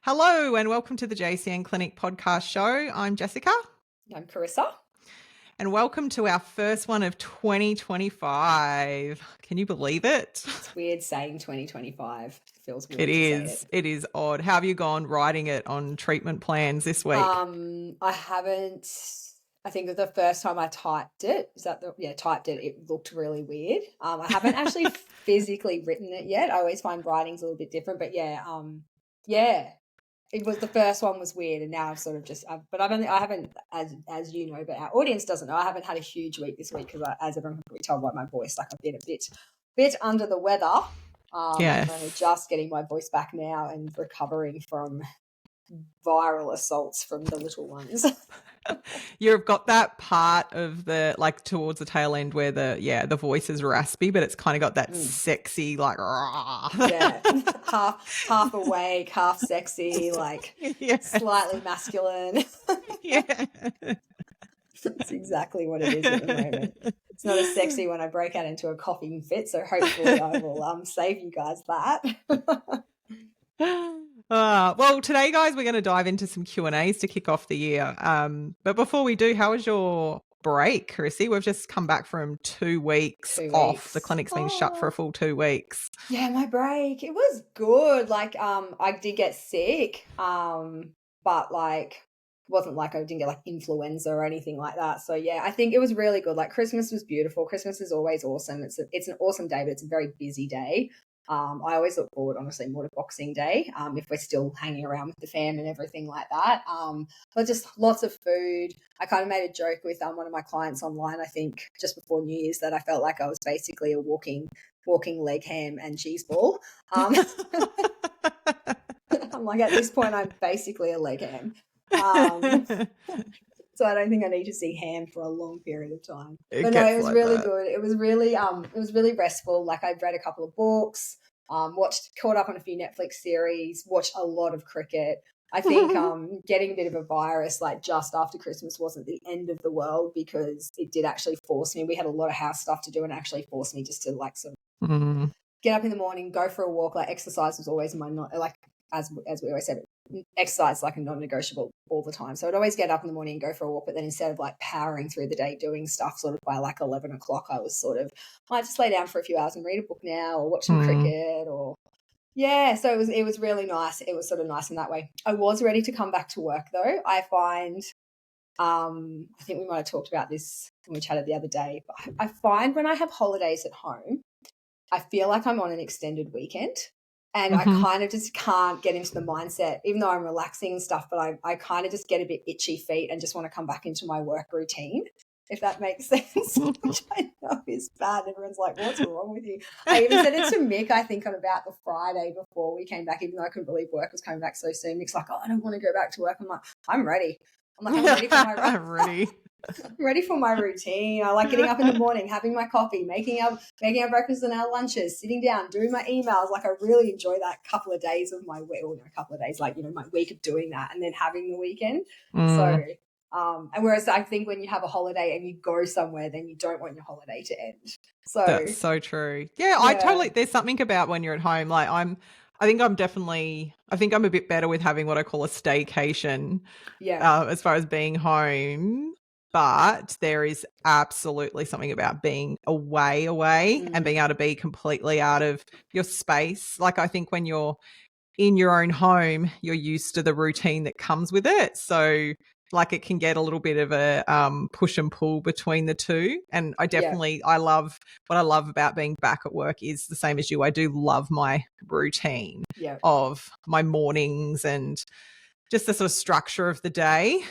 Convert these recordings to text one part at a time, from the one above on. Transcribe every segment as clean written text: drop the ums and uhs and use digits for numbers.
Hello and welcome to the JCN Clinic podcast show. I'm Jessica. I'm Carissa. And welcome to our first one of 2025. Can you believe it? It's weird saying 2025. It feels weird It to say is. It is odd. How have you gone writing it on treatment plans this week? I haven't. I think the first time I typed it, typed it, it looked really weird. I haven't actually physically written it yet. I always find writing's a little bit different, but it was the first one was weird, and now I've sort of just. But I haven't, as you know, but our audience doesn't know. I haven't had a huge week this week because, as everyone can probably tell by my voice, like I've been a bit under the weather. Yes. I'm just getting my voice back now and recovering from viral assaults from the little ones. You've got that part of the, like towards the tail end where the voice is raspy, but it's kind of got that sexy, like, rah. Yeah, half awake, half sexy, like slightly masculine. Yeah. That's exactly what it is at the moment. It's not as sexy when I break out into a coughing fit, so hopefully I will save you guys that. Well, today, guys, we're going to dive into some Q&As to kick off the year. But before we do, how was your break, Carissa? We've just come back from 2 weeks off. The clinic's been shut for a full 2 weeks. Yeah, my break, it was good. Like, I did get sick, but like, it wasn't like I didn't get like influenza or anything like that. So yeah, I think it was really good. Like, Christmas was beautiful. Christmas is always awesome. It's an awesome day, but it's a very busy day. I always look forward, honestly, more to Boxing Day, if we're still hanging around with the fam and everything like that. But just lots of food. I kind of made a joke with one of my clients online, I think, just before New Year's, that I felt like I was basically a walking leg ham and cheese ball. I'm like, at this point, I'm basically a leg ham. So I don't think I need to see ham for a long period of time. But no, it was like really good. It was really restful. Like, I've read a couple of books, caught up on a few Netflix series, watched a lot of cricket. I think getting a bit of a virus like just after Christmas wasn't the end of the world, because it did actually force me. We had a lot of house stuff to do, and actually forced me just to like sort of get up in the morning, go for a walk. Like, exercise was always as we always said, exercise is like a non-negotiable all the time. So I'd always get up in the morning and go for a walk, but then instead of like powering through the day doing stuff, sort of by like 11 o'clock, I was sort of, I just lay down for a few hours and read a book now, or watch some cricket, or so it was really nice. It was sort of nice in that way. I was ready to come back to work though. I find, I think we might have talked about this when we chatted the other day, but I find when I have holidays at home, I feel like I'm on an extended weekend. And I kind of just can't get into the mindset, even though I'm relaxing and stuff, but I kind of just get a bit itchy feet and just want to come back into my work routine, if that makes sense, which I know is bad. Everyone's like, what's wrong with you? I even said it to Mick, I think, on about the Friday before we came back, even though I couldn't believe work was coming back so soon. Mick's like, oh, I don't want to go back to work. I'm like, I'm ready. I'm ready for my I'm ready for my routine. I like getting up in the morning, having my coffee, making our breakfast and our lunches, sitting down, doing my emails. Like, I really enjoy that couple of days of my week, a couple of days, like, my week of doing that, and then having the weekend. So, and whereas I think when you have a holiday and you go somewhere, then you don't want your holiday to end. So that's so true. Yeah, I totally, there's something about when you're at home, like I think I'm a bit better with having what I call a staycation. Yeah. As far as being home, but there is absolutely something about being away and being able to be completely out of your space. Like, I think when you're in your own home, you're used to the routine that comes with it. So like, it can get a little bit of a push and pull between the two. And what I love about being back at work is the same as you. I do love my routine of my mornings and just the sort of structure of the day.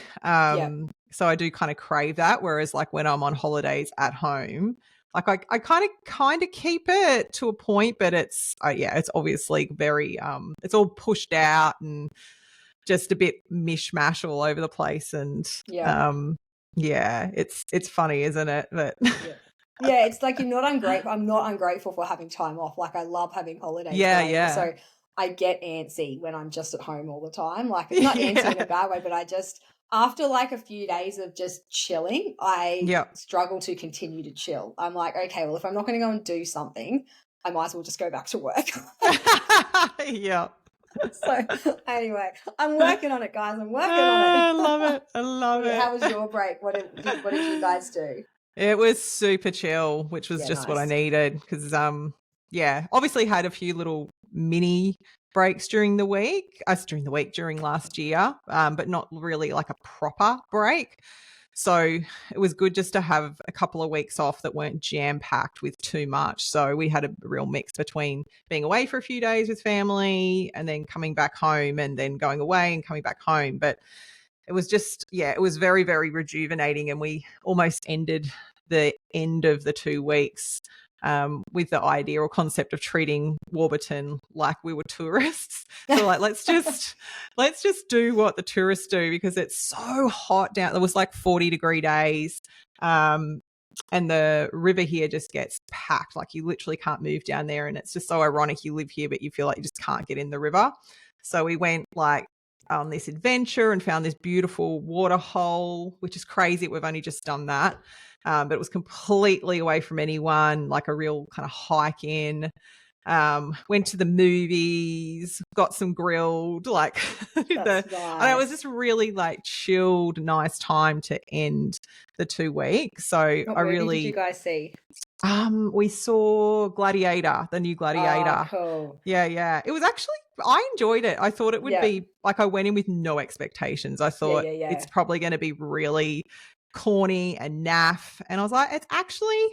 So I do kind of crave that. Whereas like when I'm on holidays at home, like I kind of keep it to a point, but it's obviously very, it's all pushed out and just a bit mishmash all over the place. And it's funny, isn't it? But yeah, it's like, you're not ungrateful. I'm not ungrateful for having time off. Like, I love having holidays. So I get antsy when I'm just at home all the time. Like, it's not antsy in a bad way, but I just, after like a few days of just chilling, I struggle to continue to chill. I'm like, okay, well, if I'm not going to go and do something, I might as well just go back to work. So anyway, I'm working on it, guys. I'm working on it. I love it. I love it. How was your break? What did you guys do? It was super chill, which was just what I needed because, obviously had a few little mini breaks during last year, but not really like a proper break. So it was good just to have a couple of weeks off that weren't jam-packed with too much. So we had a real mix between being away for a few days with family and then coming back home and then going away and coming back home. But it was just, it was very, very rejuvenating. And we almost ended the end of the 2 weeks with the idea or concept of treating Warburton like we were tourists. So like, let's just do what the tourists do because it's so hot down. It was like 40-degree days. And the river here just gets packed. Like you literally can't move down there. And it's just so ironic. You live here, but you feel like you just can't get in the river. So we went like on this adventure and found this beautiful water hole, which is crazy. We've only just done that. But it was completely away from anyone, like a real kind of hike in. Went to the movies, got some grilled, like nice. And it was just really like chilled, nice time to end the 2 weeks. So what movie did you guys see? We saw Gladiator, the new Gladiator. Oh, cool. Yeah. It was actually, I enjoyed it. I thought it would be like, I went in with no expectations. I thought it's probably going to be really corny and naff. And I was like, it's actually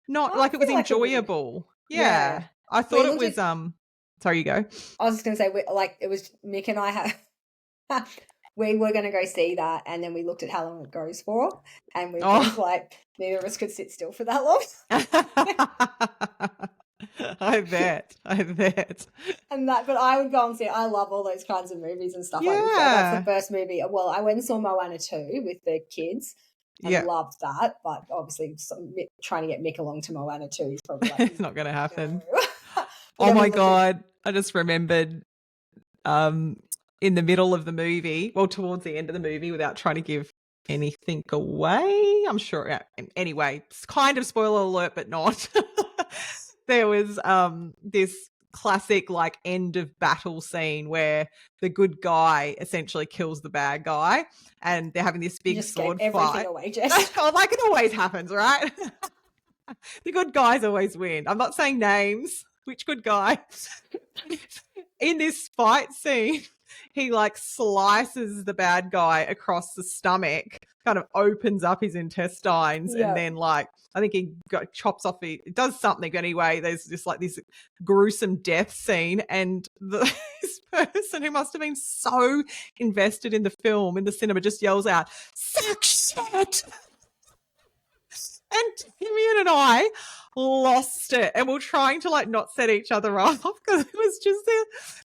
not like it was enjoyable. Yeah. I thought it was, sorry, you go. I was just going to say, it was Mick and I we were going to go see that, and then we looked at how long it goes for, and we were like, neither of us could sit still for that long. I bet. But I would go and see it. I love all those kinds of movies and stuff like that. That's the first movie. Well, I went and saw Moana 2 with the kids and loved that, but obviously trying to get Mick along to Moana 2 is probably like, it's not going to happen. Oh my God. I just remembered in the middle of the movie, well, towards the end of the movie, without trying to give anything away, I'm sure. Anyway, it's kind of spoiler alert, but not. There was this classic like end of battle scene where the good guy essentially kills the bad guy and they're having this big sword fight. Away, Jess. Like it always happens, right? The good guys always win. I'm not saying names. Which good guy? In this fight scene, he like slices the bad guy across the stomach, kind of opens up his intestines, and then like I think he chops off. It does something anyway. There's just like this gruesome death scene, and this person who must have been so invested in the film in the cinema just yells out, "Suck shit!" And Damien and I lost it, and we're trying to like not set each other off because it was just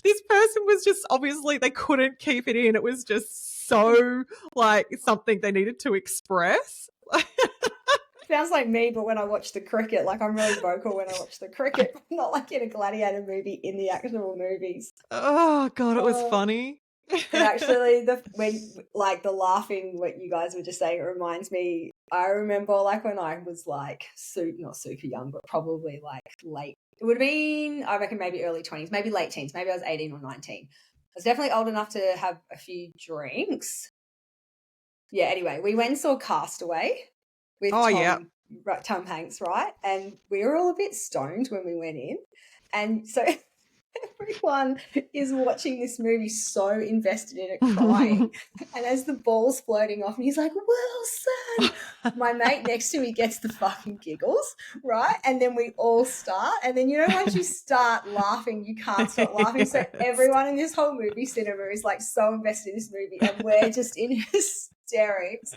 this person was just obviously they couldn't keep it in. It was just so like something they needed to express. Sounds like me, but when I watch the cricket, like I'm really vocal when I watch the cricket, not like in a Gladiator movie in the actual movies. Oh God, it was funny. And actually, the laughing, what you guys were just saying, it reminds me. I remember like when I was like not super young, but probably like late. It would have been, I reckon, maybe early 20s, maybe late teens. Maybe I was 18 or 19. I was definitely old enough to have a few drinks. Yeah. Anyway, we went and saw Castaway with Tom Hanks, right? And we were all a bit stoned when we went in, and so. Everyone is watching this movie so invested in it, crying. And as the ball's floating off, and he's like, Wilson! My mate next to me gets the fucking giggles, right? And then we all start. And then, once you start laughing, you can't stop laughing. So everyone in this whole movie cinema is like so invested in this movie, and we're just in hysterics,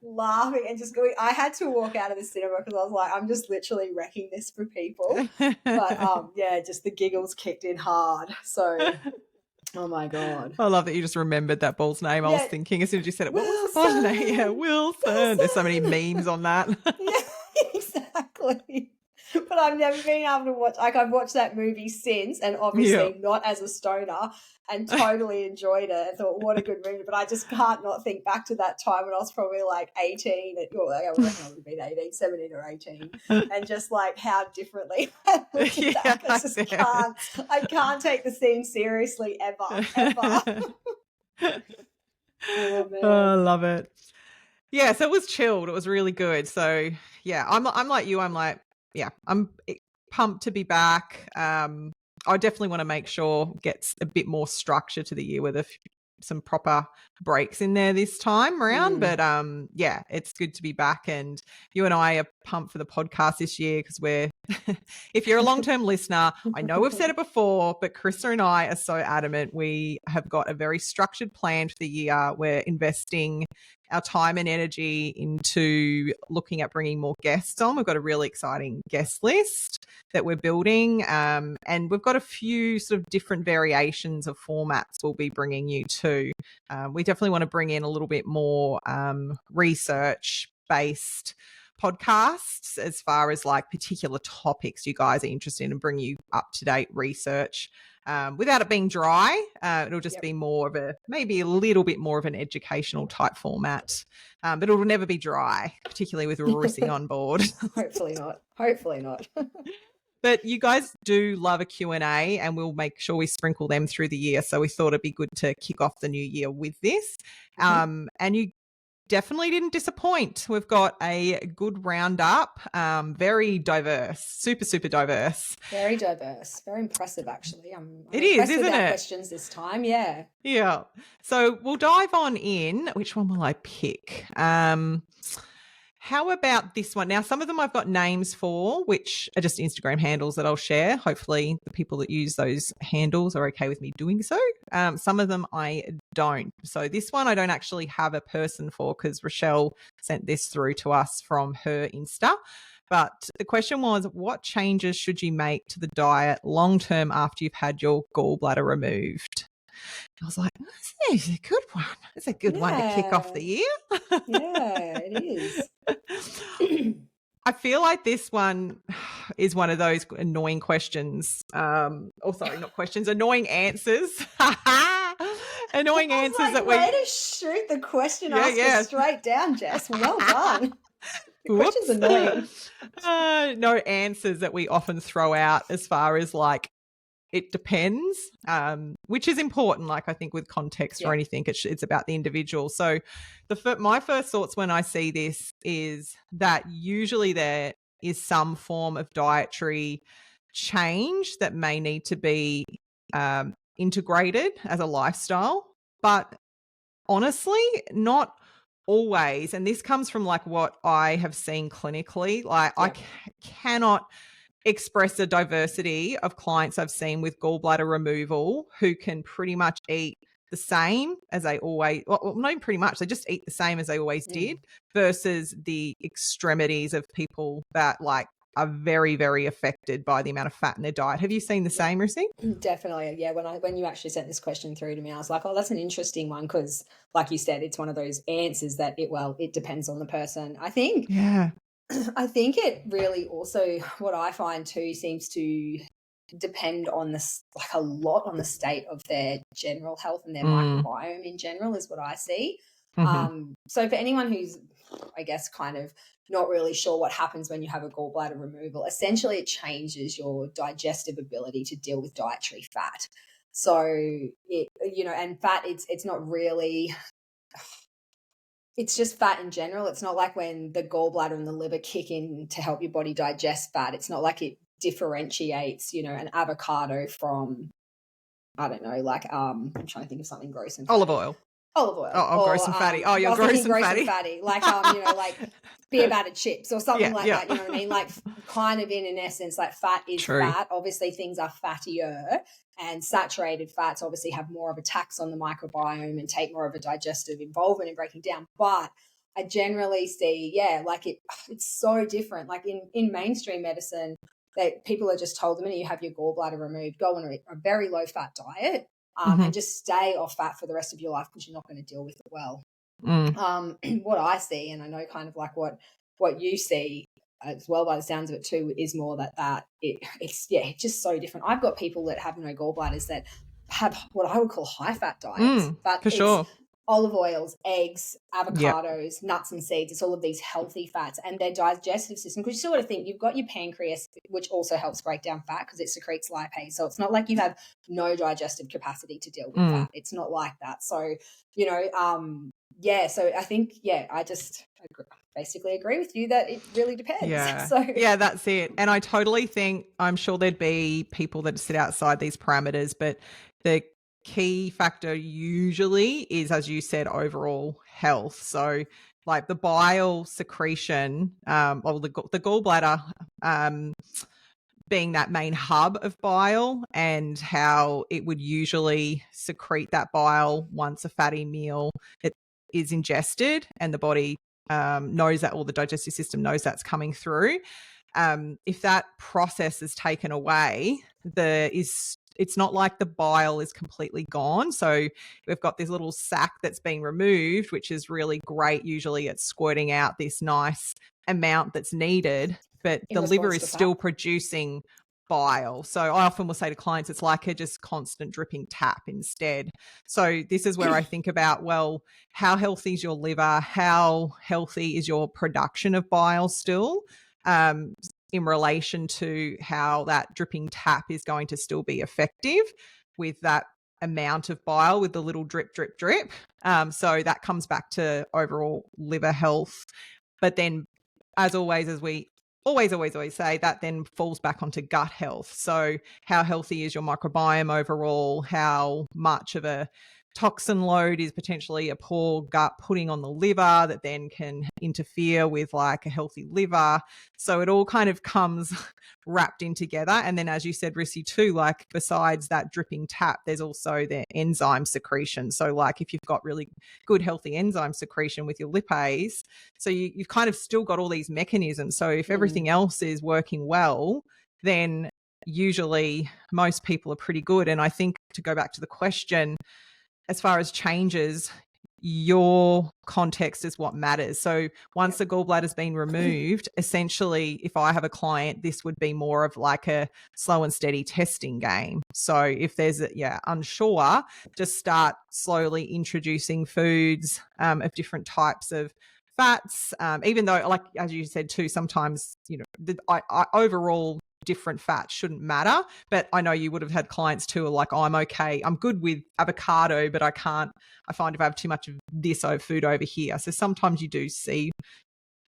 laughing and just going. I had to walk out of the cinema because I was like, I'm just literally wrecking this for people. But just the giggles kicked in hard. So oh my God, I love that you just remembered that ball's name. I was thinking as soon as you said it, what was the ball's name? Yeah, Wilson. There's so many memes on that. Yeah, exactly. But I've never been able to watch, like I've watched that movie since, and obviously not as a stoner, and totally enjoyed it and thought, what a good movie. But I just can't not think back to that time when I was probably like 18, I reckon I would have been 18, 17 or 18, and just like how differently I look at that. I can't take the scene seriously ever. Oh, man. I love it. Yeah, so it was chilled. It was really good. So yeah, I'm like you. I'm like, yeah, I'm pumped to be back. I definitely want to make sure gets a bit more structure to the year with some proper breaks in there this time around. But yeah, it's good to be back. And you and I are pumped for the podcast this year because we're, if you're a long-term listener, I know we've said it before, but Carissa and I are so adamant. We have got a very structured plan for the year. We're investing our time and energy into looking at bringing more guests on. We've got a really exciting guest list that we're building, and we've got a few sort of different variations of formats we'll be bringing you to. We definitely want to bring in a little bit more research-based podcasts as far as like particular topics you guys are interested in, and bring you up-to-date research. Without it being dry, it'll just be more of maybe a little bit more of an educational type format, but it'll never be dry, particularly with Russi on board. Hopefully not. But you guys do love a Q&A, and we'll make sure we sprinkle them through the year. So we thought it'd be good to kick off the new year with this. And you definitely didn't disappoint. We've got a good roundup, very diverse, super, super diverse. Very diverse, very impressive actually. It is, isn't it? Questions this time, yeah. Yeah. So we'll dive on in. Which one will I pick? How about this one? Now, some of them I've got names for, which are just Instagram handles that I'll share. Hopefully the people that use those handles are okay with me doing so. Some of them I don't. So this one I don't actually have a person for because Rochelle sent this through to us from her Insta. But the question was, what changes should you make to the diet long-term after you've had your gallbladder removed? I was like, this is a good one. It's a good one to kick off the year. Yeah, it is. I feel like this one is one of those annoying questions. Sorry, not questions, annoying answers. Annoying answers like, that way to shoot the question asker straight down, Jess. Well done. The question's annoying. No answers that we often throw out as far as like, it depends, which is important. Like I think with context or anything, it's about the individual. So my first thoughts when I see this is that usually there is some form of dietary change that may need to be integrated as a lifestyle, but honestly, not always. And this comes from like what I have seen clinically. Like I cannot express a diversity of clients I've seen with gallbladder removal who can pretty much eat the same as they always, well, not even pretty much, they just eat the same as they always did, versus the extremities of people that like are very, very affected by the amount of fat in their diet. Have you seen the same, Russi? Definitely. Yeah. When you actually sent this question through to me, I was like, oh, that's an interesting one because like you said, it's one of those answers that it depends on the person. I think it really also, what I find too, seems to depend on this, like a lot on the state of their general health and their microbiome in general is what I see. So for anyone who's, I guess, kind of not really sure what happens when you have a gallbladder removal, essentially it changes your digestive ability to deal with dietary fat. So and fat, it's not really, it's just fat in general. It's not like when the gallbladder and the liver kick in to help your body digest fat. It's not like it differentiates, an avocado from, I don't know, like I'm trying to think of something gross and fatty. Olive oil. Oh, gross and fatty. Oh, you're gross and fatty. Like like beer battered chips or something like that. You know what I mean? Like kind of in essence, like fat is fat. Obviously things are fattier, and saturated fats obviously have more of a tax on the microbiome and take more of a digestive involvement in breaking down. But I generally see, like it's so different. Like in mainstream medicine, that people are just told the minute you have your gallbladder removed, go on a very low fat diet. And just stay off fat for the rest of your life because you're not going to deal with it well. What I see, and I know kind of like what you see, as well, by the sounds of it too, is more it's just so different. I've got people that have no gallbladders that have what I would call high fat diets, but for it's sure. olive oils, eggs, Yep. avocados, nuts and seeds. It's all of these healthy fats, and their digestive system, because you sort of think you've got your pancreas, which also helps break down fat because it secretes lipase. So it's not like you have no digestive capacity to deal with fat. It's not like that. So, you know, so I think, I just basically agree with you that it really depends. Yeah. So yeah, that's it. And I totally think, I'm sure there'd be people that sit outside these parameters, but the key factor usually is, as you said, overall health. So like the bile secretion, or the gallbladder, being that main hub of bile, and how it would usually secrete that bile once a fatty meal is ingested, and the body knows that, or the digestive system knows that's coming through. If that process is taken away, it's not like the bile is completely gone. So we've got this little sac that's being removed, which is really great. Usually it's squirting out this nice amount that's needed, but the liver is still producing bile. So I often will say to clients, it's like a just constant dripping tap instead. So this is where I think about, well, how healthy is your liver? How healthy is your production of bile still? In relation to how that dripping tap is going to still be effective with that amount of bile, with the little drip, drip, drip. So that comes back to overall liver health. But then, as always, as we always say, that then falls back onto gut health. So how healthy is your microbiome overall? How much of a toxin load is potentially a poor gut putting on the liver that then can interfere with like a healthy liver? So it all kind of comes wrapped in together. And then, as you said, Rissy, too, like besides that dripping tap, there's also the enzyme secretion. So like if you've got really good healthy enzyme secretion with your lipase, so you've kind of still got all these mechanisms. So if everything else is working well, then usually most people are pretty good. And I think, to go back to the question, as far as changes, your context is what matters. So once the gallbladder's been removed, essentially, if I have a client, this would be more of like a slow and steady testing game. So if there's unsure, just start slowly introducing foods of different types of fats, even though, like as you said too, sometimes, you know, I overall different fats shouldn't matter. But I know you would have had clients too, like, oh, I'm good with avocado, but I find if I have too much of this food over here. So sometimes you do see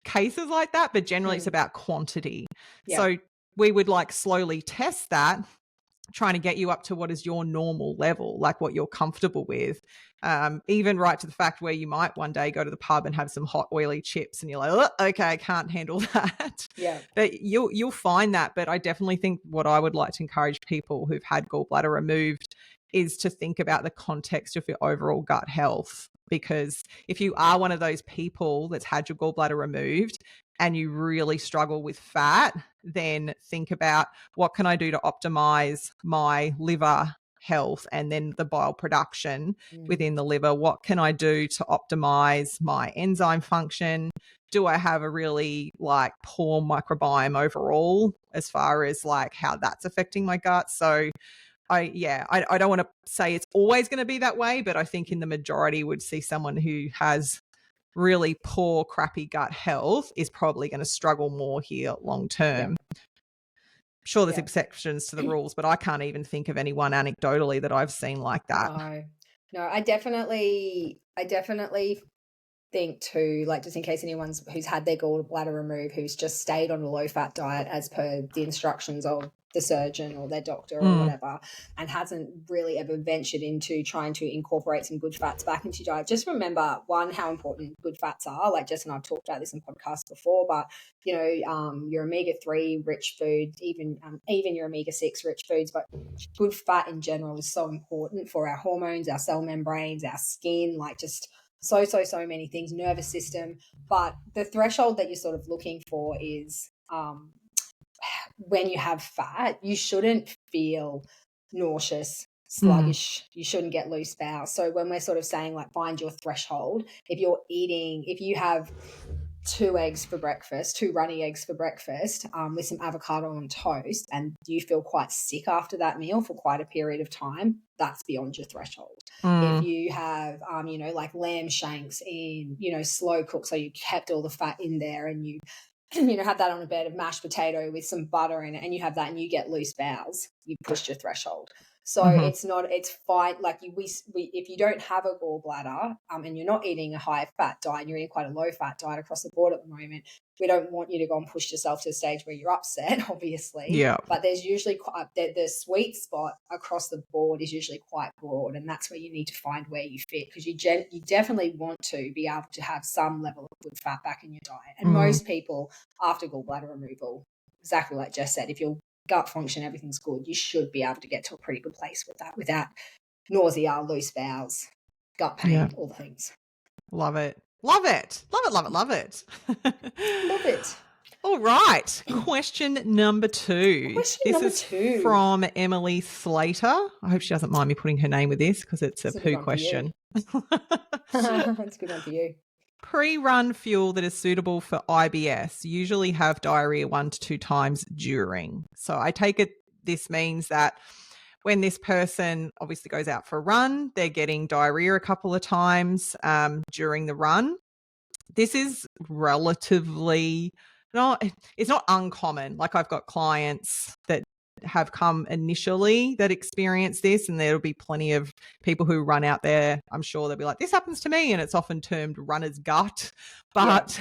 cases like that, but generally it's about quantity. Yeah. So we would like slowly test that, trying to get you up to what is your normal level, like what you're comfortable with. Even right to the fact where you might one day go to the pub and have some hot oily chips and you're like, oh, okay, I can't handle that. Yeah. But you'll find that. But I definitely think what I would like to encourage people who've had gallbladder removed is to think about the context of your overall gut health. Because if you are one of those people that's had your gallbladder removed and you really struggle with fat, then think about, what can I do to optimize my liver health and then the bile production within the liver? What can I do to optimize my enzyme function? Do I have a really like poor microbiome overall as far as like how that's affecting my gut? So I don't want to say it's always going to be that way, but I think in the majority would see someone who has really poor, crappy gut health is probably going to struggle more here long term. Yeah. Sure, there's exceptions to the rules, but I can't even think of anyone anecdotally that I've seen like that. No, I definitely think too, like, just in case anyone's who's had their gallbladder removed, who's just stayed on a low fat diet as per the instructions of the surgeon or their doctor or whatever, and hasn't really ever ventured into trying to incorporate some good fats back into your diet. Just remember, one, how important good fats are. Like Jess and I've talked about this in podcasts before, but you know, your omega-3 rich foods, even your omega-6 rich foods, but good fat in general is so important for our hormones, our cell membranes, our skin, like just so many things, nervous system. But the threshold that you're sort of looking for is when you have fat, you shouldn't feel nauseous, sluggish. You shouldn't get loose bowels. So when we're sort of saying like find your threshold, if you have 2 eggs for breakfast, 2 runny eggs for breakfast, with some avocado on toast, and you feel quite sick after that meal for quite a period of time, that's beyond your threshold. If you have, like lamb shanks in, slow cook, so you kept all the fat in there, and you have that on a bed of mashed potato with some butter in it, and you have that and you get loose bowels, you've pushed your threshold. So it's fine. Like if you don't have a gallbladder, and you're not eating a high fat diet, you're eating quite a low fat diet across the board at the moment, we don't want you to go and push yourself to a stage where you're upset, obviously. Yeah. But there's usually the sweet spot across the board is usually quite broad, and that's where you need to find where you fit, because you definitely want to be able to have some level of good fat back in your diet. And most people after gallbladder removal, exactly like Jess said, if your gut function, everything's good, you should be able to get to a pretty good place with that without nausea, loose bowels, gut pain, all the things. Love it. Love it. Love it, love it, love it. Love it. All right. Question number 2. This is from Emily Slater. I hope she doesn't mind me putting her name with this, because it's a poo question. That's a good one for you. Pre-run fuel that is suitable for IBS usually have diarrhea 1 to 2 times during. So I take it this means that when this person obviously goes out for a run, they're getting diarrhea a couple of times during the run. This is relatively it's not uncommon. Like, I've got clients that have come initially that experience this, and there'll be plenty of people who run out there, I'm sure they'll be like, this happens to me, and it's often termed runner's gut. But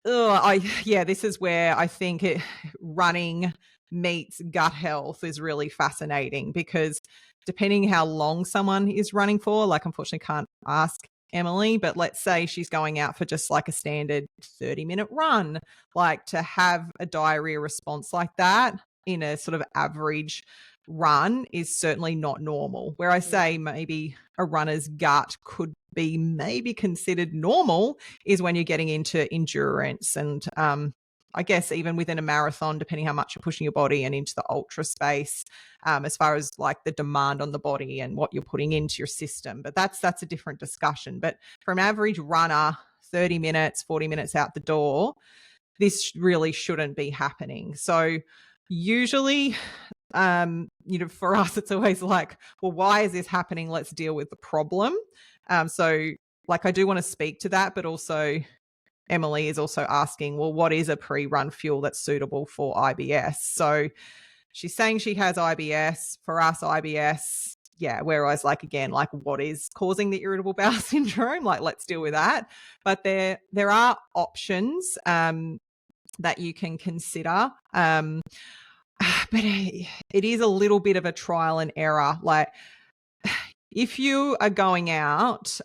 this is where I think running meets gut health is really fascinating, because depending how long someone is running for, like, unfortunately can't ask Emily, but let's say she's going out for just like a standard 30-minute run, like, to have a diarrhea response like that in a sort of average run is certainly not normal. Where I say maybe a runner's gut could be maybe considered normal is when you're getting into endurance, and I guess even within a marathon, depending how much you're pushing your body, and into the ultra space, as far as like the demand on the body and what you're putting into your system. But that's a different discussion. But for an average runner, 30 minutes, 40 minutes out the door, this really shouldn't be happening. So usually, for us, it's always like, well, why is this happening? Let's deal with the problem. So like, I do want to speak to that, but also Emily is also asking, well, what is a pre-run fuel that's suitable for IBS? So she's saying she has IBS. For us, IBS, whereas like, again, like, what is causing the irritable bowel syndrome? Like, let's deal with that. But there are options that you can consider. But it is a little bit of a trial and error. Like, if you are going out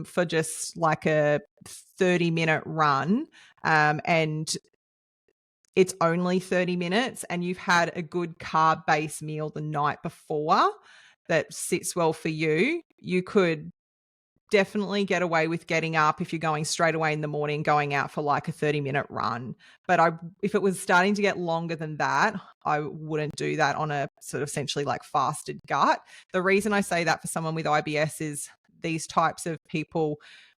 for just like a 30-minute run and it's only 30 minutes and you've had a good carb-based meal the night before that sits well for you, you could definitely get away with getting up if you're going straight away in the morning, going out for like a 30-minute run. But if it was starting to get longer than that, I wouldn't do that on a sort of essentially like fasted gut. The reason I say that for someone with IBS is these types of people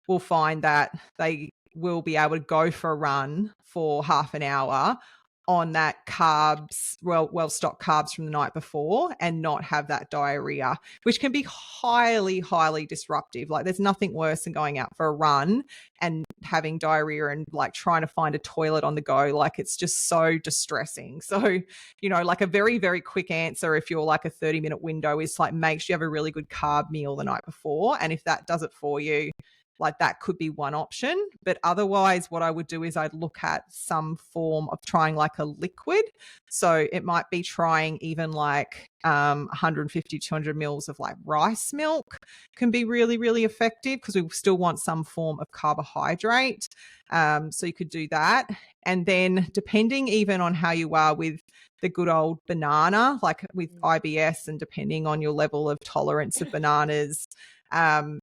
will find that they will be able to go for a run for half an hour on that carbs, well-stocked carbs from the night before, and not have that diarrhea, which can be highly, highly disruptive. Like, there's nothing worse than going out for a run and having diarrhea and like trying to find a toilet on the go. Like, it's just so distressing. So, like, a very, very quick answer, if you're like a 30-minute window, is like, make sure you have a really good carb meal the night before. And if that does it for you, like, that could be one option. But otherwise, what I would do is I'd look at some form of trying like a liquid. So it might be trying even like 150, 200 mils of like rice milk can be really, really effective, because we still want some form of carbohydrate. So you could do that. And then depending even on how you are with the good old banana, like with IBS, and depending on your level of tolerance of bananas,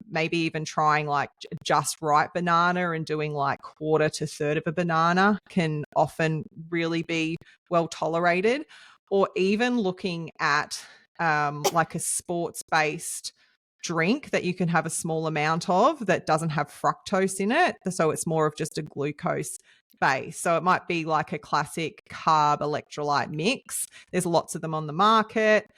maybe even trying like just right banana and doing like quarter to third of a banana can often really be well tolerated. Or even looking at like a sports-based drink that you can have a small amount of that doesn't have fructose in it. So it's more of just a glucose base. So it might be like a classic carb electrolyte mix. There's lots of them on the market.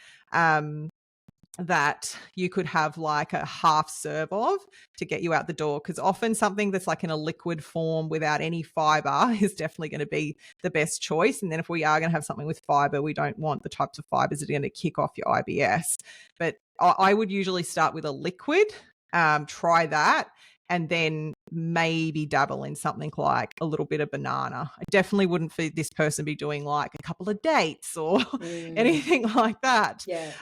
That you could have like a half serve of to get you out the door, because often something that's like in a liquid form without any fiber is definitely going to be the best choice. And then if we are going to have something with fiber, we don't want the types of fibers that are going to kick off your IBS. But I would usually start with a liquid, try that, and then maybe dabble in something like a little bit of banana. I definitely wouldn't for this person be doing like a couple of dates or anything like that. Yeah.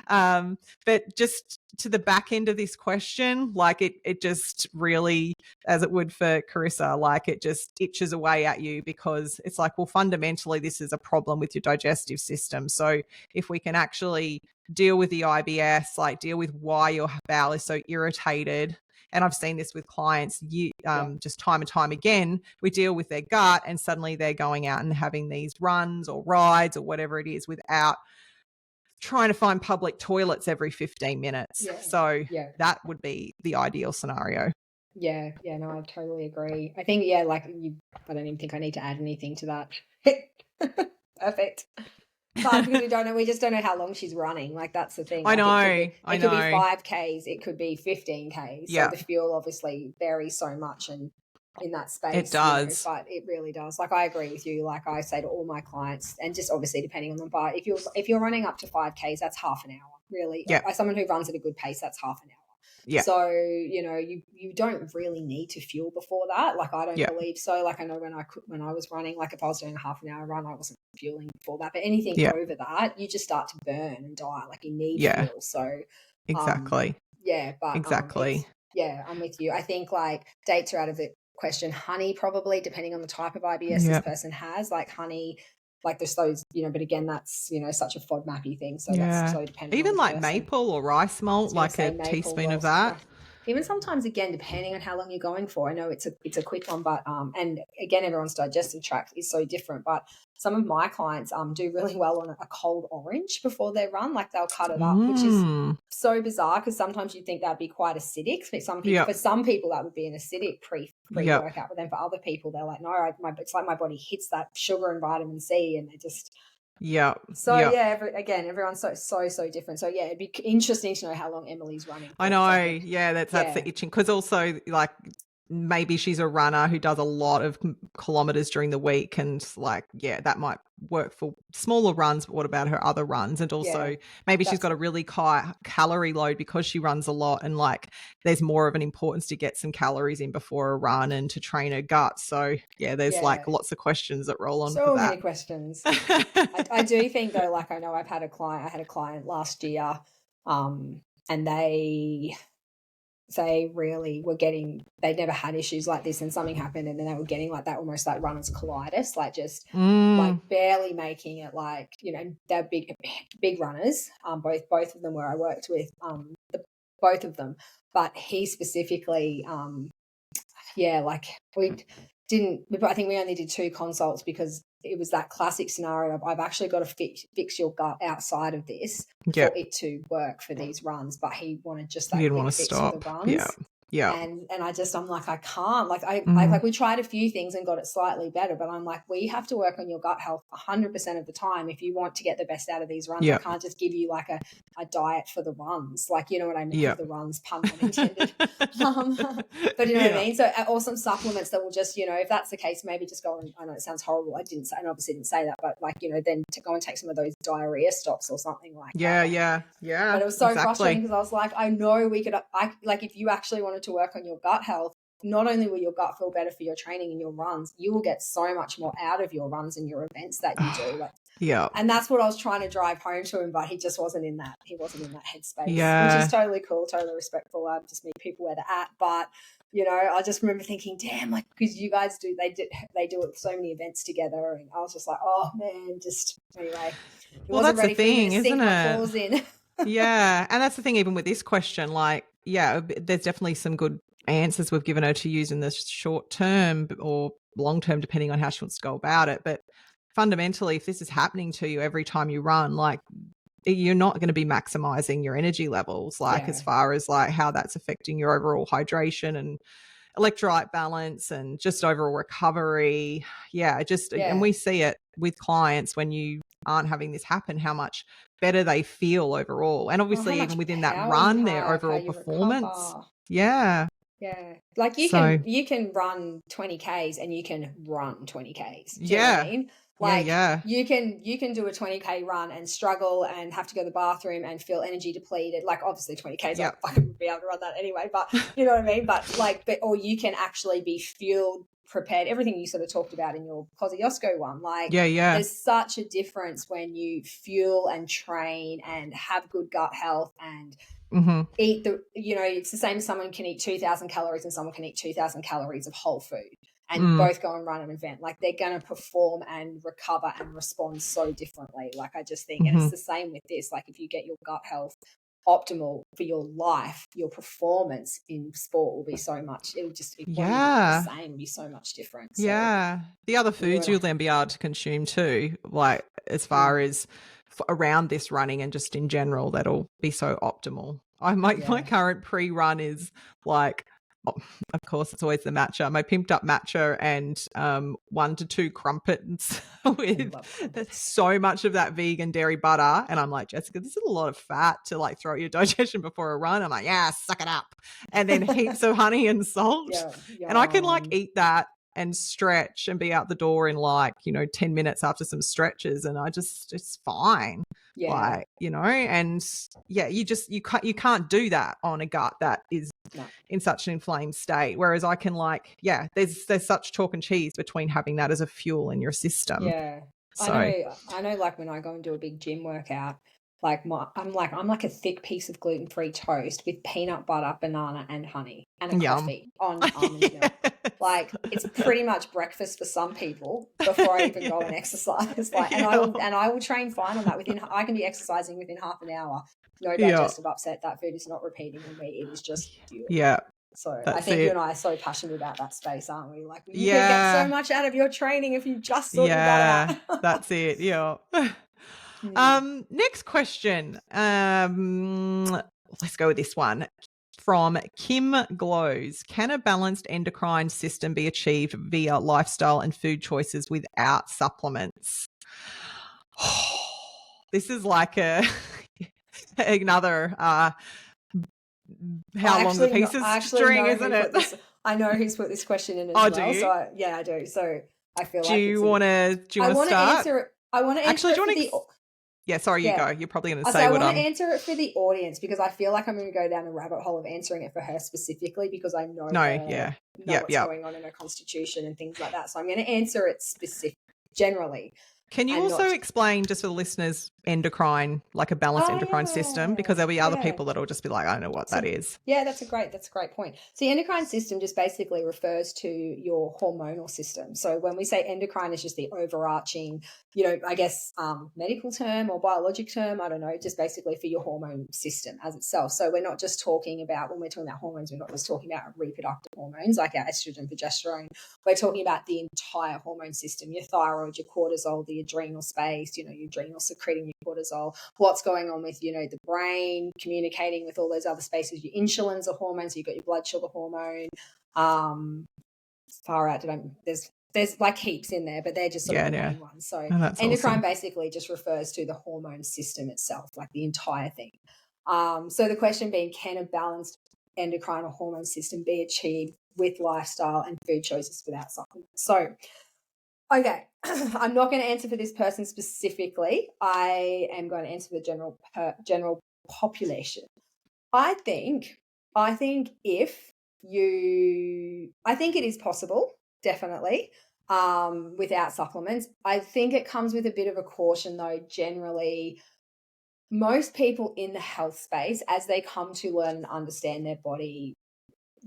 But just to the back end of this question, like it just really, as it would for Carissa, like it just itches away at you, because it's like, well, fundamentally, this is a problem with your digestive system. So if we can actually deal with the IBS, like deal with why your bowel is so irritated. And I've seen this with clients just time and time again. We deal with their gut and suddenly they're going out and having these runs or rides or whatever it is without trying to find public toilets every 15 minutes. Yeah. So that would be the ideal scenario. Yeah. No, I totally agree. I think, I don't even think I need to add anything to that. Perfect. But because we just don't know how long she's running. Like, that's the thing. I know. It could be 5Ks, it could be 15Ks. Yeah. So the fuel obviously varies so much and in that space. It does. But it really does. Like, I agree with you. Like I say to all my clients, and just obviously depending on them, but if you're running up to 5Ks, that's half an hour, really. Yeah. As someone who runs at a good pace, that's half an hour. Yeah. So, you don't really need to fuel before that. Like, I don't believe so. Like, I know when I was running, like if I was doing a half an hour run, I wasn't fueling before that. But anything over that, you just start to burn and die. Like, you need fuel. So exactly. But exactly. I'm with you. I think like dates are out of the question. Honey, probably, depending on the type of IBS this person has. Like honey, like there's those, but again, that's, such a FODMAPy thing. So that's so dependent. Even on like person. maple or rice malt, like a teaspoon of that. Even sometimes, again, depending on how long you're going for. I know it's a quick one, but and again, everyone's digestive tract is so different. But some of my clients do really well on a cold orange before they run. Like they'll cut it up, which is so bizarre because sometimes you think that'd be quite acidic. But for some people that would be an acidic pre-workout. But then for other people, they're like, no, it's like my body hits that sugar and vitamin C, and they just. So again, everyone's so different. So it'd be interesting to know how long Emily's running. I know. That's the itching, because also like maybe she's a runner who does a lot of kilometers during the week, and like that might work for smaller runs, but what about her other runs? And also maybe she's got a really high calorie load because she runs a lot, and like there's more of an importance to get some calories in before a run and to train her gut. So there's like lots of questions that roll on so for that. Many questions. I do think though, like I know I had a client last year and they really were getting, they'd never had issues like this, and something happened and then they were getting like that, almost like runner's colitis, like just like barely making it, like, they're big runners. Both of them where I worked with, both of them, but he specifically, like I think we only did 2 consults because it was that classic scenario of I've actually got to fix your gut outside of this for it to work for these runs. But he wanted just that quick fix for the runs. And I'm like, I can't. Like like we tried a few things and got it slightly better, but I'm like, we have to work on your gut health 100% of the time if you want to get the best out of these runs. I can't just give you like a diet for the runs. Like, you know what I mean? For the runs, pun not intended. But you know what I mean? So, or some supplements that will just, if that's the case, maybe just go and, I know it sounds horrible. I obviously didn't say that, but like, then to go and take some of those diarrhea stops or something like that. But it was so frustrating because I was like, I know like if you actually wanted to work on your gut health, not only will your gut feel better for your training and your runs, you will get so much more out of your runs and your events that you do. And that's what I was trying to drive home to him, but he just wasn't in that. He wasn't in that headspace, which is totally cool, totally respectful. I just meet people where they're at, but I just remember thinking, damn, like, because you guys they do so many events together, and I was just like, oh man, just anyway. Well, that's the thing, isn't it? And that's the thing, even with this question, like, there's definitely some good answers we've given her to use in the short term or long term, depending on how she wants to go about it. But fundamentally, if this is happening to you every time you run, like you're not going to be maximizing your energy levels, like as far as like how that's affecting your overall hydration and electrolyte balance and just overall recovery. And we see it with clients when you aren't having this happen, how much better they feel overall. And obviously even within that run, their overall performance. Recover. Yeah. Yeah. Like you can run 20 Ks and you can run 20 Ks. Do you know what I mean? Like you can do a 20K run and struggle and have to go to the bathroom and feel energy depleted. Like obviously 20Ks, I would be able to run that anyway, but you know what I mean? But like, or you can actually be fueled, prepared, everything you sort of talked about in your Kosciuszko one. Like there's such a difference when you fuel and train and have good gut health and eat it's the same as someone can eat 2,000 calories and someone can eat 2,000 calories of whole food. And both go and run an event. Like they're going to perform and recover and respond so differently. Like I just think, and it's the same with this. Like if you get your gut health optimal for your life, your performance in sport will be so much. It'll just be the same, be so much different. So, the other foods you'll then be able to consume too, like as far as around this running and just in general, that'll be so optimal. My current pre-run is like, of course, it's always the matcha. My pimped up matcha and 1 to 2 crumpets with so much of that vegan dairy butter. And I'm like, Jessica, this is a lot of fat to like throw at your digestion before a run. I'm like, suck it up. And then heaps of honey and salt. And I can like eat that and stretch and be out the door in like, 10 minutes after some stretches. And it's fine. Like, and you can't do that on a gut that is in such an inflamed state. Whereas I can like, there's such chalk and cheese between having that as a fuel in your system. Yeah. So, I know like when I go and do a big gym workout, like I'm like a thick piece of gluten-free toast with peanut butter, banana and honey and a coffee on almond milk. Like it's pretty much breakfast for some people before I even go and exercise. Like, and I will train fine on that. I can be exercising within half an hour. No digestive upset. That food is not repeating in me. It is just fuel. Yeah. So I think you and I are so passionate about that space, aren't we? Like you can get so much out of your training if you just sort your gut out. That's it. Yeah. Next question. Let's go with this one. From Kim Glows. Can a balanced endocrine system be achieved via lifestyle and food choices without supplements? This is like another how long the piece of string, isn't it? I know who's put this question in as well. Do you? So I do. So I feel do you want to start? I want to answer sorry, you go. You're probably going to say what I want to answer it for the audience because I feel like I'm going to go down a rabbit hole of answering it for her specifically because I know what's going on in her constitution and things like that. So I'm going to answer it generally. Can you also explain just for the listeners endocrine, like a balanced endocrine system? Because there'll be other people that'll just be like, I don't know what that is. Yeah, that's a great point. So the endocrine system just basically refers to your hormonal system. So when we say endocrine, it's just the overarching, I guess medical term or biologic term, I don't know, just basically for your hormone system as itself. So we're not just talking about, when we're talking about hormones, we're not just talking about reproductive hormones like our estrogen, progesterone. We're talking about the entire hormone system, your thyroid, your cortisol, the adrenal space, your adrenal secreting your cortisol, what's going on with, the brain communicating with all those other spaces. Your insulin's a hormone, so you've got your blood sugar hormone. Far out, there's like heaps in there, but they're just sort of the main ones. So endocrine basically just refers to the hormone system itself, like the entire thing. So the question being, can a balanced endocrine or hormone system be achieved with lifestyle and food choices without supplements? So okay, I'm not going to answer for this person specifically. I am going to answer for the general population. I think it is possible, definitely, without supplements. I think it comes with a bit of a caution, though. Generally, most people in the health space, as they come to learn and understand their body,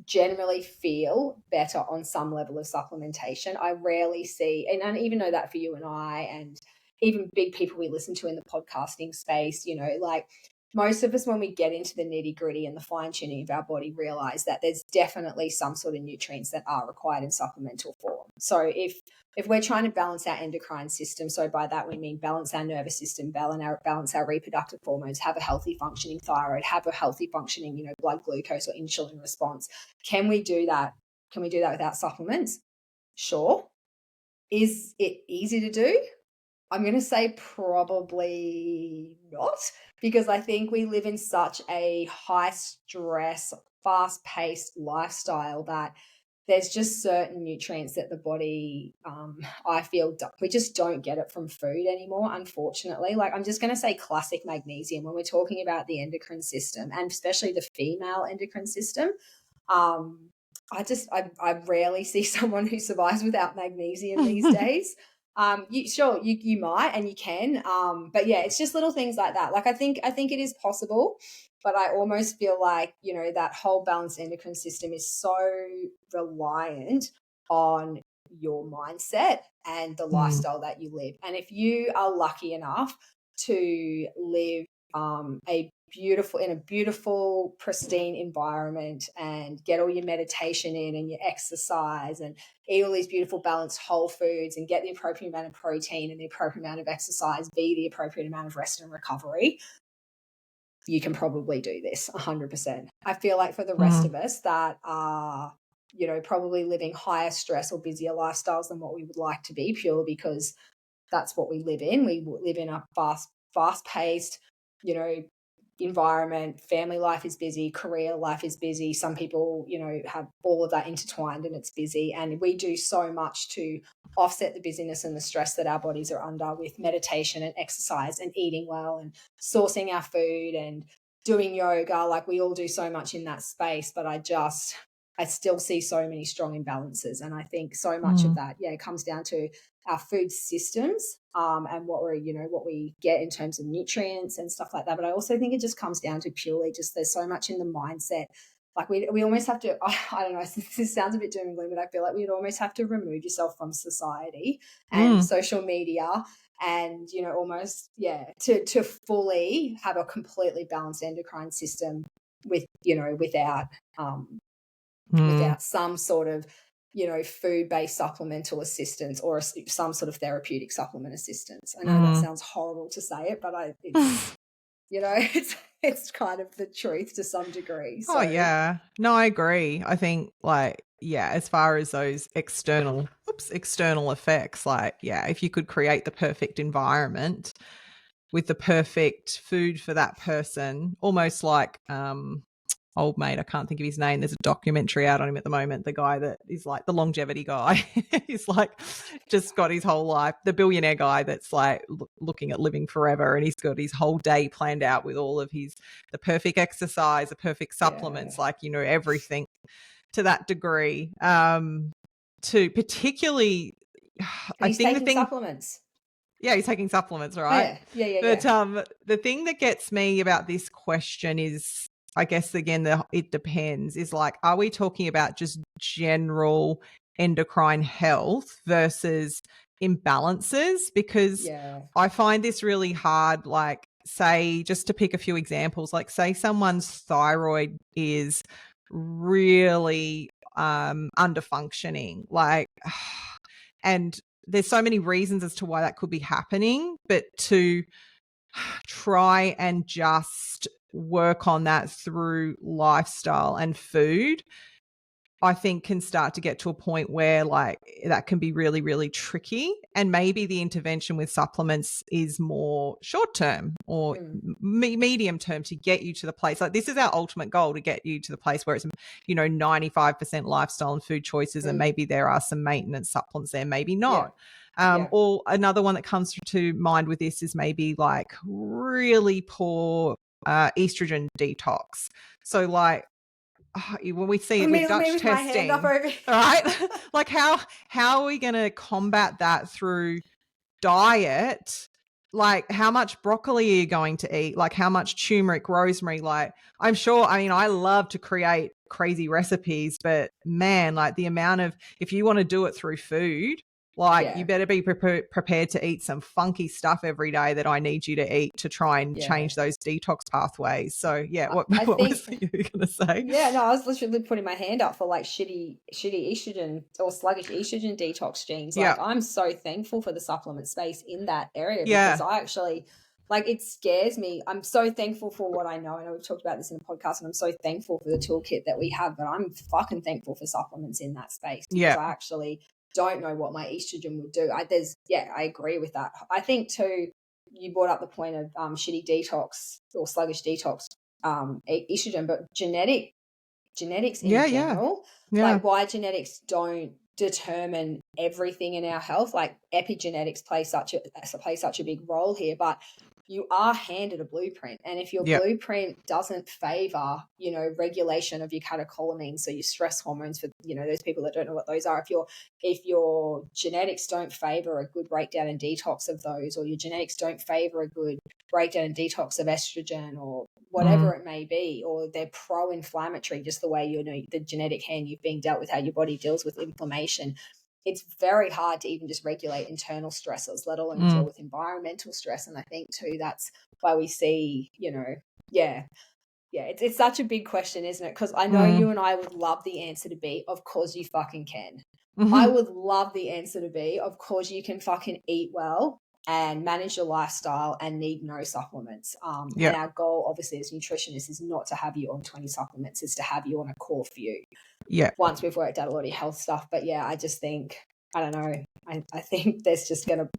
generally feel better on some level of supplementation. I rarely see, and I even know that for you and I, and even big people we listen to in the podcasting space, like most of us, when we get into the nitty gritty and the fine tuning of our body, realize that there's definitely some sort of nutrients that are required in supplemental form. So if we're trying to balance our endocrine system, so by that we mean balance our nervous system, balance our reproductive hormones, have a healthy functioning thyroid, have a healthy functioning, blood glucose or insulin response. Can we do that? Can we do that without supplements? Sure. Is it easy to do? I'm going to say probably not, because I think we live in such a high stress, fast paced lifestyle that there's just certain nutrients that the body, I feel we just don't get it from food anymore, unfortunately. Like, I'm just going to say classic magnesium when we're talking about the endocrine system, and especially the female endocrine system. I rarely see someone who survives without magnesium these days. You might, and you can, but yeah, it's just little things like that. Like, I think it is possible, but I almost feel like, that whole balanced endocrine system is so reliant on your mindset and the lifestyle that you live. And if you are lucky enough to live in a beautiful, pristine environment and get all your meditation in and your exercise and eat all these beautiful balanced whole foods and get the appropriate amount of protein and the appropriate amount of exercise, be the appropriate amount of rest and recovery, you can probably do this 100%. I feel like for the rest of us that are, probably living higher stress or busier lifestyles than what we would like to be, purely because that's what we live in. We live in a fast-paced, environment. Family life is busy, career life is busy. Some people, have all of that intertwined and it's busy. And we do so much to offset the busyness and the stress that our bodies are under with meditation and exercise and eating well and sourcing our food and doing yoga. Like, we all do so much in that space, but I still see so many strong imbalances. And I think so much of that, it comes down to our food systems and what we get in terms of nutrients and stuff like that. But I also think it just comes down to purely just there's so much in the mindset. Like, we almost have to, I don't know, this sounds a bit doom and gloom, but I feel like we'd almost have to remove yourself from society and social media and, almost, to fully have a completely balanced endocrine system without some sort of, food-based supplemental assistance or some sort of therapeutic supplement assistance. I know that sounds horrible to say it, but it's kind of the truth to some degree. So. Oh, yeah. No, I agree. I think, as far as those external effects, if you could create the perfect environment with the perfect food for that person, almost like old mate, I can't think of his name. There's a documentary out on him at the moment. The guy that is like the longevity guy. He's like just got his whole life, the billionaire guy that's like looking at living forever, and he's got his whole day planned out with all of the perfect exercise, the perfect supplements, everything to that degree. To particularly, he's taking supplements. Yeah, he's taking supplements, right? Yeah. But the thing that gets me about this question is, I guess, again, it depends, is like, are we talking about just general endocrine health versus imbalances? Because I find this really hard, like, say, just to pick a few examples, like say someone's thyroid is really underfunctioning, and there's so many reasons as to why that could be happening, but to try and just work on that through lifestyle and food, I think can start to get to a point where that can be really, really tricky. And maybe the intervention with supplements is more short term or medium term to get you to the place. Like, this is our ultimate goal, to get you to the place where it's, 95% lifestyle and food choices, and maybe there are some maintenance supplements there, maybe not. Or another one that comes to mind with this is maybe like really poor estrogen detox. So when we see it with Dutch testing, all right, like how are we going to combat that through diet? Like, how much broccoli are you going to eat? Like, how much turmeric, rosemary? Like, I'm sure, I love to create crazy recipes, but man, like the amount of, if you want to do it through food, Like, you better be prepared to eat some funky stuff every day that I need you to eat to try and change those detox pathways. So, what was you going to say? Yeah, no, I was literally putting my hand up for like shitty estrogen or sluggish estrogen detox genes. Like, I'm so thankful for the supplement space in that area because I actually, like, it scares me. I'm so thankful for what I know. I know we've talked about this in the podcast, and I'm so thankful for the toolkit that we have, but I'm fucking thankful for supplements in that space because I actually don't know what my estrogen would do. I agree with that. I think too, you brought up the point of shitty detox or sluggish detox estrogen, but genetics in general, like why genetics don't determine everything in our health. Like epigenetics play such a big role here, but you are handed a blueprint, and if your blueprint doesn't favor, regulation of your catecholamines, so your stress hormones, for those people that don't know what those are, if your genetics don't favor a good breakdown and detox of those, or your genetics don't favor a good breakdown and detox of estrogen or whatever it may be, or they're pro-inflammatory, just the way the genetic hand you've been dealt with, how your body deals with inflammation, it's very hard to even just regulate internal stressors, let alone deal with environmental stress. And I think too, that's why we see, it's such a big question, isn't it? Because I know you and I would love the answer to be, of course you fucking can. I would love the answer to be, of course you can fucking eat well and manage your lifestyle and need no supplements. And our goal, obviously, as nutritionists, is not to have you on 20 supplements, is to have you on a core few. Once we've worked out a lot of your health stuff. But I just think, I don't know, I think there's just going to,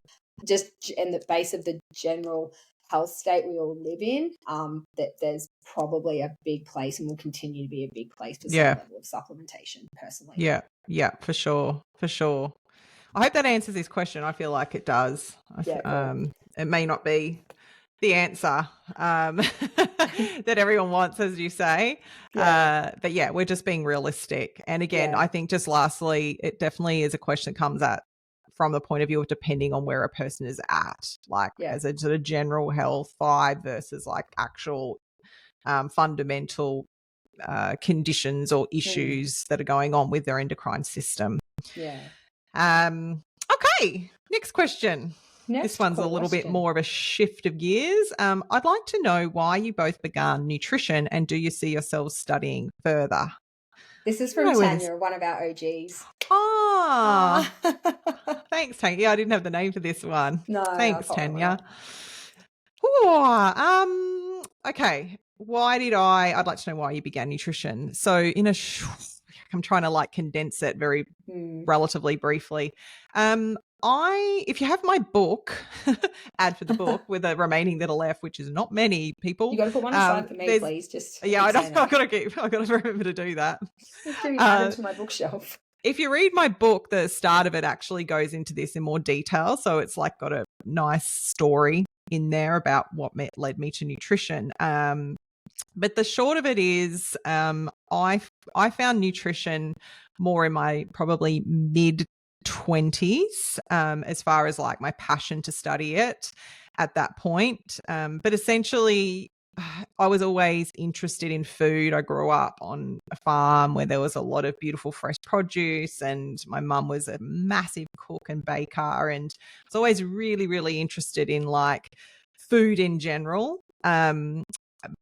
just in the base of the general health state we all live in, that there's probably a big place and will continue to be a big place for some level of supplementation, personally. Yeah, for sure. I hope that answers this question. I feel like it does. Cool. It may not be the answer that everyone wants, as you say. But we're just being realistic. And again, I think just lastly, it definitely is a question that comes at from the point of view of depending on where a person is at, like as a sort of general health vibe versus like actual fundamental conditions or issues that are going on with their endocrine system. Okay, next question. This one's a little bit more of a shift of gears. I'd like to know why you both began nutrition, and do you see yourselves studying further? This is from Tanya, one of our OGs. Thanks, Tanya. I didn't have the name for this one. No, thanks, Tanya. Okay. I'd like to know why you began nutrition. So I'm trying to like condense it very relatively briefly. If you have my book, ad for the book with the remaining that are left, which is not many people. You got to put one aside for me, please. I got to remember to do that. Add it to my bookshelf. If you read my book, the start of it actually goes into this in more detail. So it's like got a nice story in there about what led me to nutrition. But the short of it is, I found nutrition more in my probably mid-20s, as far as like my passion to study it at that point. But essentially, I was always interested in food. I grew up on a farm where there was a lot of beautiful fresh produce, and my mum was a massive cook and baker, and I was always really, really interested in like food in general.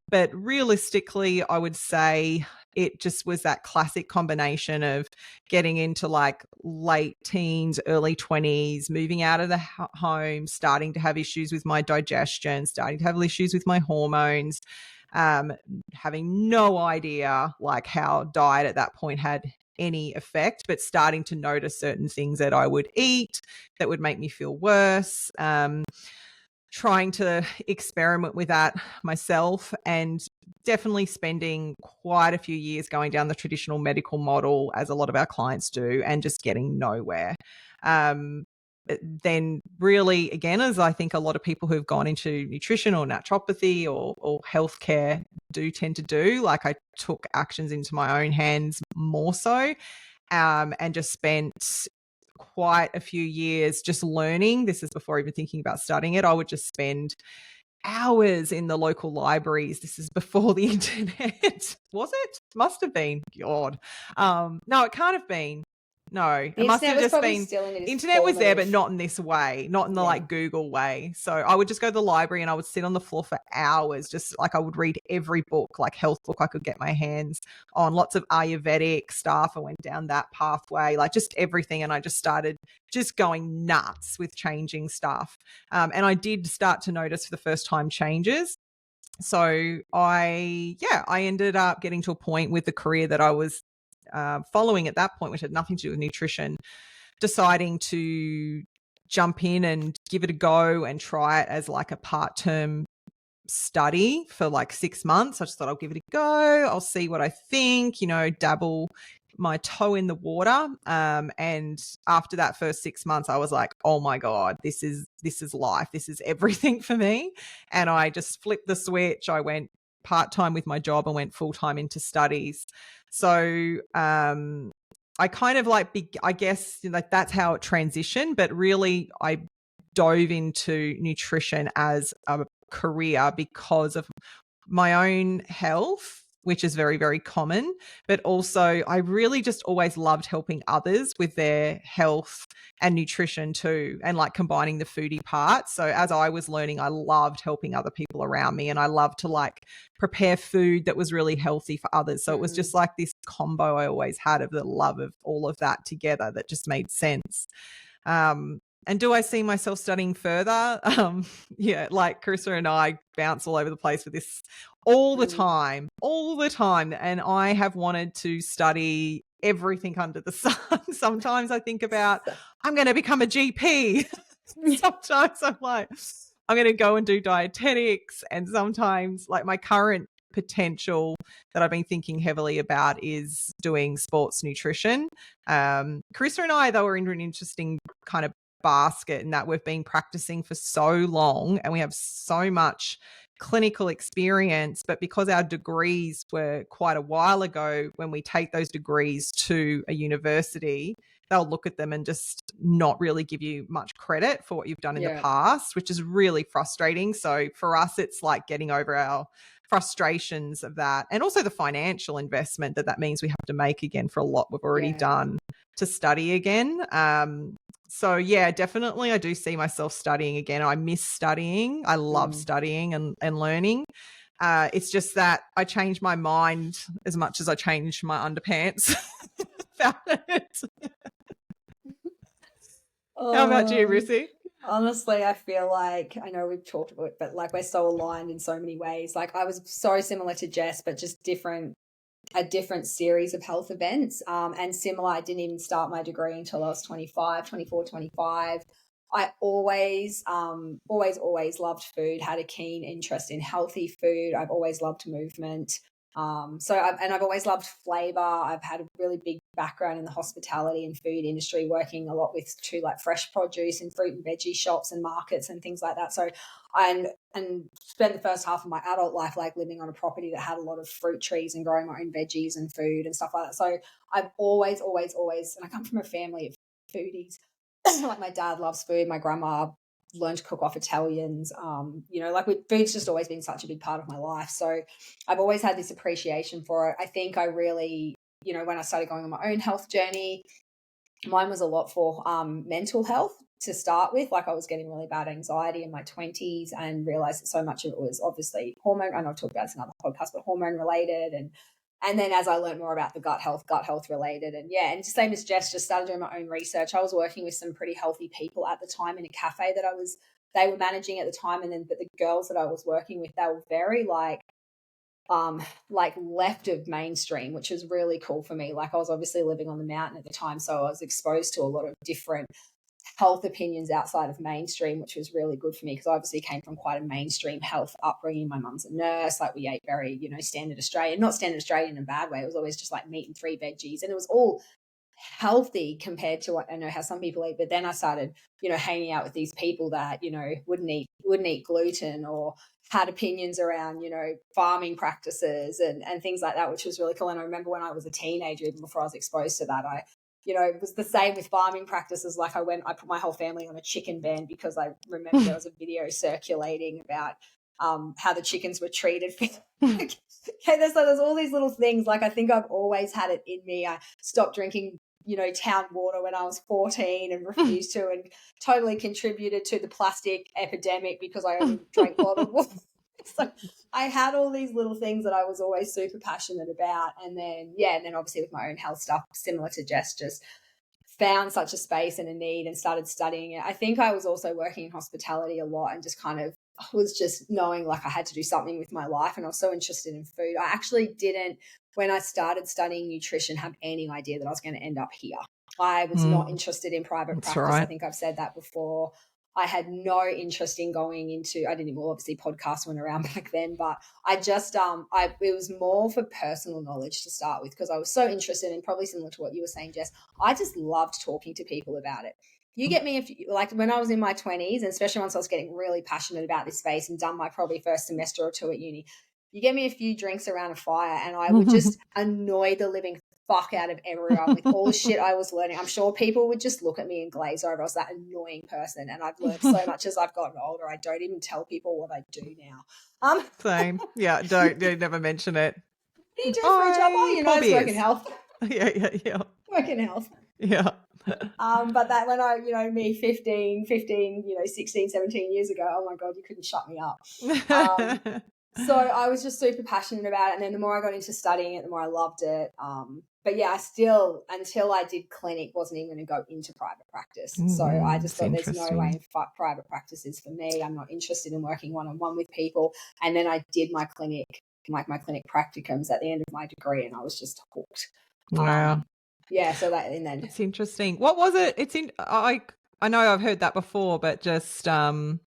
But realistically, I would say it just was that classic combination of getting into like late teens, early 20s, moving out of the home, starting to have issues with my digestion, starting to have issues with my hormones, having no idea like how diet at that point had any effect, but starting to notice certain things that I would eat that would make me feel worse. Trying to experiment with that myself, and definitely spending quite a few years going down the traditional medical model, as a lot of our clients do, and just getting nowhere. Then really, again, as I think a lot of people who've gone into nutrition or naturopathy or healthcare do tend to do, like I took actions into my own hands more so, and just spent quite a few years just learning. This is before even thinking about studying it. I would just spend hours in the local libraries. This is before the internet. Was it? Must have been. God. No, it can't have been. No, The it must internet have was just probably been, still in its internet was there, but formative. not in this way, not in the like Google way. So I would just go to the library and I would sit on the floor for hours, just like I would read every book, like health book I could get my hands on, lots of Ayurvedic stuff. I went down that pathway, like just everything. And I just started just going nuts with changing stuff. And I did start to notice for the first time changes. So I ended up getting to a point with the career that I was following at that point, which had nothing to do with nutrition, deciding to jump in and give it a go and try it as like a part-term study for like 6 months. I just thought I'll give it a go. I'll see what I think, dabble my toe in the water. And after that first 6 months, I was like, oh my God, this is life. This is everything for me. And I just flipped the switch. I went part-time with my job and went full-time into studies. So, I kind of like, I guess, like that's how it transitioned, but really I dove into nutrition as a career because of my own health, which is very, very common, but also I really just always loved helping others with their health and nutrition too, and like combining the foodie part. So as I was learning, I loved helping other people around me, and I loved to like prepare food that was really healthy for others. So it was just like this combo I always had of the love of all of that together that just made sense. And do I see myself studying further? Like Carissa and I bounce all over the place with this all the time. And I have wanted to study everything under the sun. Sometimes I think about, I'm going to become a GP. Sometimes I'm like, I'm going to go and do dietetics. And sometimes like my current potential that I've been thinking heavily about is doing sports nutrition. Carissa and I, though, are in an interesting kind of basket in that we've been practicing for so long and we have so much clinical experience, but because our degrees were quite a while ago, when we take those degrees to a university, they'll look at them and just not really give you much credit for what you've done in the past, which is really frustrating. So for us, it's like getting over our frustrations of that, and also the financial investment that means we have to make again for a lot we've already done to study again. So yeah, definitely I do see myself studying again. I miss studying. I love studying and learning. It's just that I changed my mind as much as I changed my underpants about it. How about you, Rissy? Honestly, I feel like, I know we've talked about it, but like we're so aligned in so many ways. Like I was so similar to Jess, but just a different series of health events. And similar, I didn't even start my degree until I was 24, 25. I always loved food, had a keen interest in healthy food. I've always loved movement. I've always loved flavor. I've had a really big background in the hospitality and food industry, working a lot with like fresh produce and fruit and veggie shops and markets and things like that. So and spent the first half of my adult life like living on a property that had a lot of fruit trees and growing my own veggies and food and stuff like that. So I've always, and I come from a family of foodies. Like my dad loves food, my grandma learned to cook off Italians. Like food's just always been such a big part of my life. So I've always had this appreciation for it. I think I really, when I started going on my own health journey, mine was a lot for mental health to start with. Like I was getting really bad anxiety in my 20s and realized that so much of it was obviously hormone. I know I've talked about this in another podcast, but hormone related. And then as I learned more about the gut health related, and same as Jess, just started doing my own research. I was working with some pretty healthy people at the time in a cafe that they were managing at the time. But the girls that I was working with, they were very like left of mainstream, which was really cool for me. Like I was obviously living on the mountain at the time, so I was exposed to a lot of different health opinions outside of mainstream, which was really good for me because I obviously came from quite a mainstream health upbringing. My mum's a nurse. Like we ate very, standard Australian, not standard Australian in a bad way. It was always just like meat and 3 veggies, and it was all healthy compared to what I know how some people eat. But then I started, hanging out with these people that, wouldn't eat gluten or had opinions around, farming practices and things like that, which was really cool. And I remember when I was a teenager, even before I was exposed to that, it was the same with farming practices. Like I put my whole family on a chicken ban because I remember there was a video circulating about how the chickens were treated. There's all these little things. Like I think I've always had it in me. I stopped drinking town water when I was 14 and refused to, and totally contributed to the plastic epidemic because I only drank bottled water. So I had all these little things that I was always super passionate about. And then obviously with my own health stuff, similar to Jess, just found such a space and a need and started studying it. I think I was also working in hospitality a lot and just kind of was just knowing like I had to do something with my life, and I was so interested in food. I actually didn't, when I started studying nutrition, have any idea that I was going to end up here. I was not interested in private practice. Right. I think I've said that before. I had no interest in going into, I didn't even, obviously podcasts weren't around back then, but I just, it was more for personal knowledge to start with, because I was so interested, and probably similar to what you were saying, Jess, I just loved talking to people about it. You get me, like when I was in my 20s, and especially once I was getting really passionate about this space and done my probably first semester or two at uni, you get me a few drinks around a fire and I would just annoy the living fuck out of everyone with all the shit I was learning. I'm sure people would just look at me and glaze over. I was that annoying person, and I've learned so much as I've gotten older. I don't even tell people what I do now. Same. Yeah, don't never mention it. What do you do for a job? Oh, it's work in health. Yeah. Work in health. Yeah. But that when I, me 16, 17 years ago, oh my God, you couldn't shut me up. So I was just super passionate about it. And then the more I got into studying it, the more I loved it. But yeah, I still, until I did clinic, wasn't even going to go into private practice. So I just thought there's no way in private practice is for me. I'm not interested in working one-on-one with people. And then I did my clinic, my clinic practicums at the end of my degree, and I was just hooked. Wow. Yeah, so that, and then it's interesting. What was it? I know I've heard that before, but just haven't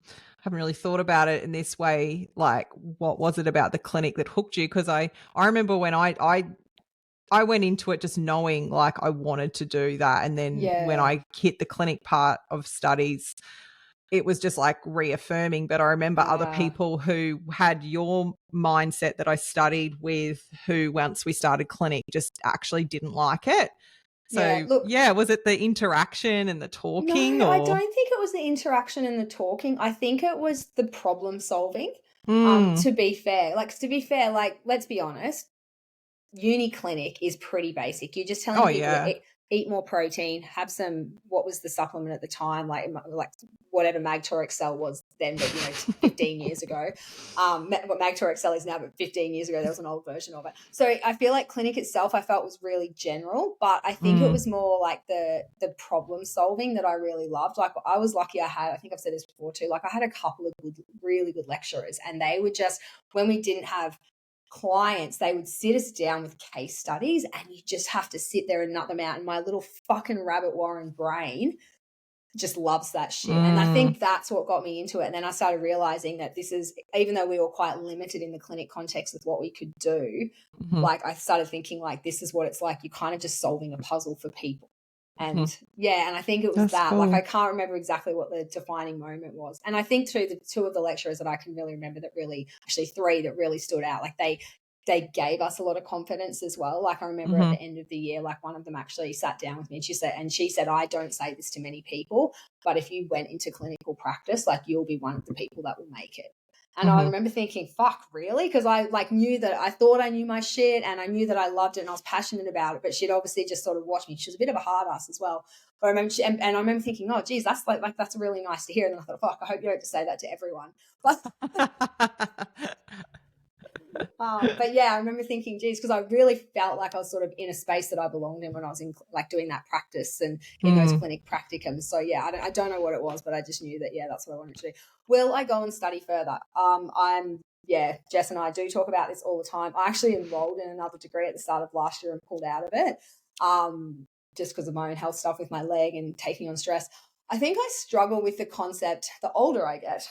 really thought about it in this way. Like, what was it about the clinic that hooked you? Because I remember when I went into it just knowing like I wanted to do that, and then when I hit the clinic part of studies, it was just like reaffirming. But I remember other people who had your mindset that I studied with, who once we started clinic just actually didn't like it. So, was it the interaction and the talking? No, I don't think it was the interaction and the talking. I think it was the problem solving. To be fair, let's be honest, uni clinic is pretty basic. You're just telling people to eat more protein, have some, what was the supplement at the time, like whatever Magtor-XL was then, but 15 years ago, what Magtor-XL is now, but 15 years ago there was an old version of it. So I feel like clinic itself I felt was really general, but I think it was more like the problem solving that I really loved. Like I was lucky, I think I've said this before too, like I had a couple of really good lecturers, and they would just, when we didn't have clients, they would sit us down with case studies, and you just have to sit there and nut them out. And my little fucking rabbit warren brain just loves that shit. And I think that's what got me into it. And then I started realizing that this is, even though we were quite limited in the clinic context with what we could do, like I started thinking like, this is what it's like. You're kind of just solving a puzzle for people. And and I think it was that's that. Cool. Like I can't remember exactly what the defining moment was. And I think too, the two of the lecturers that I can really remember that really, actually three that really stood out, like they gave us a lot of confidence as well. Like I remember at the end of the year, like one of them actually sat down with me and she said, I don't say this to many people, but if you went into clinical practice, like you'll be one of the people that will make it. And I remember thinking, fuck, really? Because I like knew that, I thought I knew my shit, and I knew that I loved it and I was passionate about it, but she'd obviously just sort of watched me. She was a bit of a hard ass as well. But I remember and I remember thinking, oh geez, that's like that's really nice to hear. And I thought, fuck, I hope you don't have to say that to everyone. But yeah, I remember thinking, geez, because I really felt like I was sort of in a space that I belonged in when I was in like doing that practice and in those clinic practicums. So yeah, I don't know what it was, but I just knew that, that's what I wanted to do. Will I go and study further? Jess and I do talk about this all the time. I actually enrolled in another degree at the start of last year and pulled out of it just because of my own health stuff with my leg and taking on stress. I think I struggle with the concept, the older I get,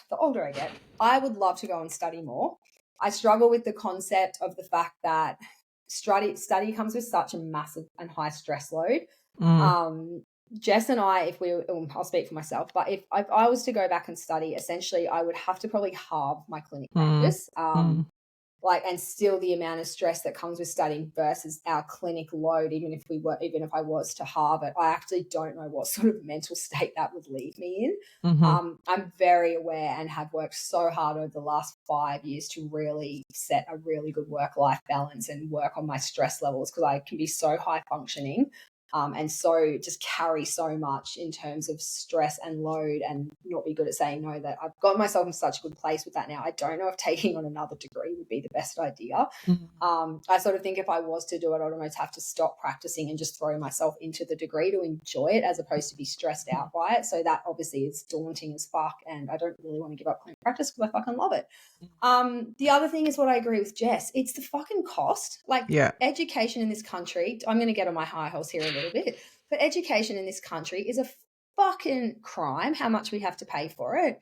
I would love to go and study more. I struggle with the concept of the fact that study comes with such a massive and high stress load. Jess and I, I'll speak for myself, but if I was to go back and study, essentially I would have to probably halve my clinic practice. And still the amount of stress that comes with studying versus our clinic load, even if I was to halve it, I actually don't know what sort of mental state that would leave me in. I'm very aware and have worked so hard over the last 5 years to really set a really good work-life balance and work on my stress levels, because I can be so high functioning. and so just carry so much in terms of stress and load and not be good at saying no, that I've got myself in such a good place with that now. I don't know if taking on another degree would be the best idea. I sort of think if I was to do it, I'd almost have to stop practicing and just throw myself into the degree to enjoy it as opposed to be stressed out by it. So that obviously is daunting as fuck, and I don't really want to give up clinical practice because I fucking love it. The other thing is what I agree with Jess. It's the fucking cost. Like education in this country, I'm going to get on my high horse here a little bit, but education in this country is a fucking crime, how much we have to pay for it.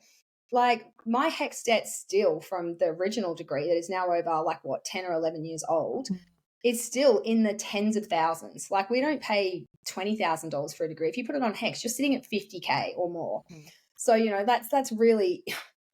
Like my HECS debt still from the original degree that is now over like what, 10 or 11 years old, is still in the tens of thousands. Like we don't pay $20,000 for a degree. If you put it on HECS, you're sitting at 50K or more. So, you know, that's really,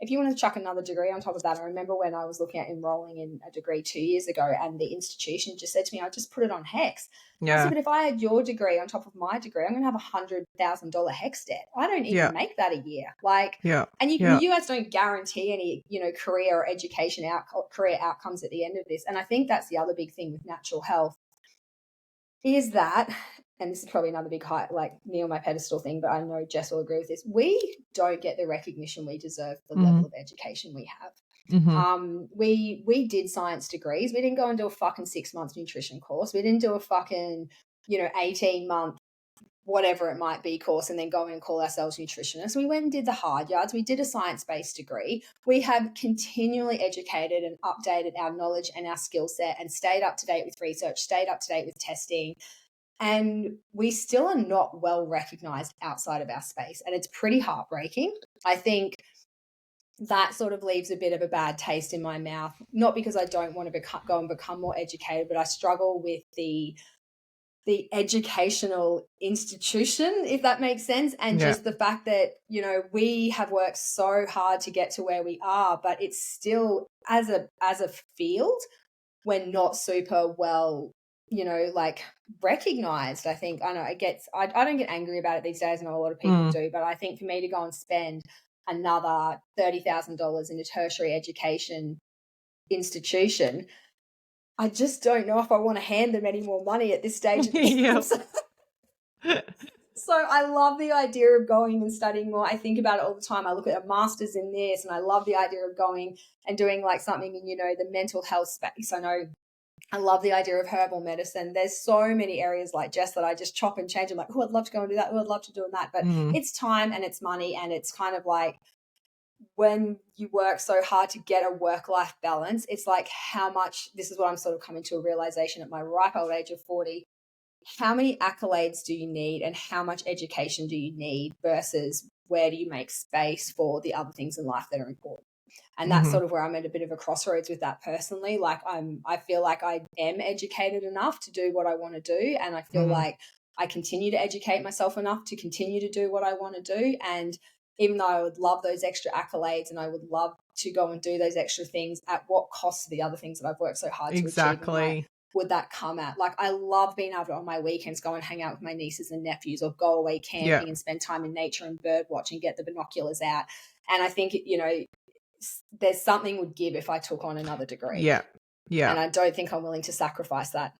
if you want to chuck another degree on top of that, I remember when I was looking at enrolling in a degree 2 years ago and the institution just said to me, I just put it on HECS. I said, but if I had your degree on top of my degree, I'm going to have $100,000 HECS debt. I don't even make that a year. Like, and you guys don't guarantee any, you know, career or education career outcomes at the end of this. And I think that's the other big thing with natural health is that, and this is probably another big like me on my pedestal thing, but I know Jess will agree with this. We don't get the recognition we deserve for the level of education we have. We did science degrees. We didn't go and do a fucking 6 months nutrition course. We didn't do a fucking, 18-month whatever it might be course and then go and call ourselves nutritionists. We went and did the hard yards. We did a science-based degree. We have continually educated and updated our knowledge and our skill set and stayed up to date with research, stayed up to date with testing. And we still are not well recognized outside of our space. And it's pretty heartbreaking. I think that sort of leaves a bit of a bad taste in my mouth, not because I don't want to go and become more educated, but I struggle with the educational institution, if that makes sense. And just the fact that, we have worked so hard to get to where we are, but it's still as a field, we're not super well, like recognized. I think, I know I don't get angry about it these days. I know a lot of people do, but I think for me to go and spend another $30,000 in a tertiary education institution, I just don't know if I want to hand them any more money at this stage. So I love the idea of going and studying more. I think about it all the time. I look at a master's in this and I love the idea of going and doing like something in, the mental health space. I love the idea of herbal medicine. There's so many areas like Jess that I just chop and change. I'm like, oh, I'd love to go and do that. Oh, I'd love to do that. But it's time and it's money, and it's kind of like when you work so hard to get a work-life balance, it's like how much, this is what I'm sort of coming to a realization at my ripe old age of 40, how many accolades do you need and how much education do you need versus where do you make space for the other things in life that are important? And that's sort of where I'm at a bit of a crossroads with that personally. Like I feel like I am educated enough to do what I want to do. And I feel like I continue to educate myself enough to continue to do what I want to do. And even though I would love those extra accolades and I would love to go and do those extra things, at what cost to the other things that I've worked so hard to achieve? And would that come at? Like, I love being able to, on my weekends, go and hang out with my nieces and nephews or go away camping and spend time in nature and bird watching, get the binoculars out. And I think, there's something would give if I took on another degree. Yeah. And I don't think I'm willing to sacrifice that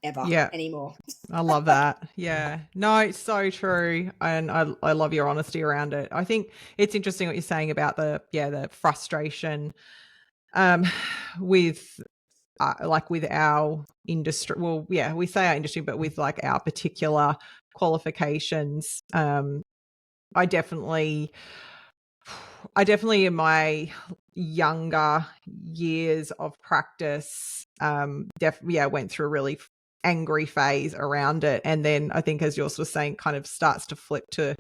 ever anymore. I love that. Yeah. No, it's so true. And I love your honesty around it. I think it's interesting what you're saying about the frustration with like with our industry. Well, yeah, we say our industry, but with like our particular qualifications. I definitely in my younger years of practice, went through a really angry phase around it. And then I think, as you're sort of saying, kind of starts to flip to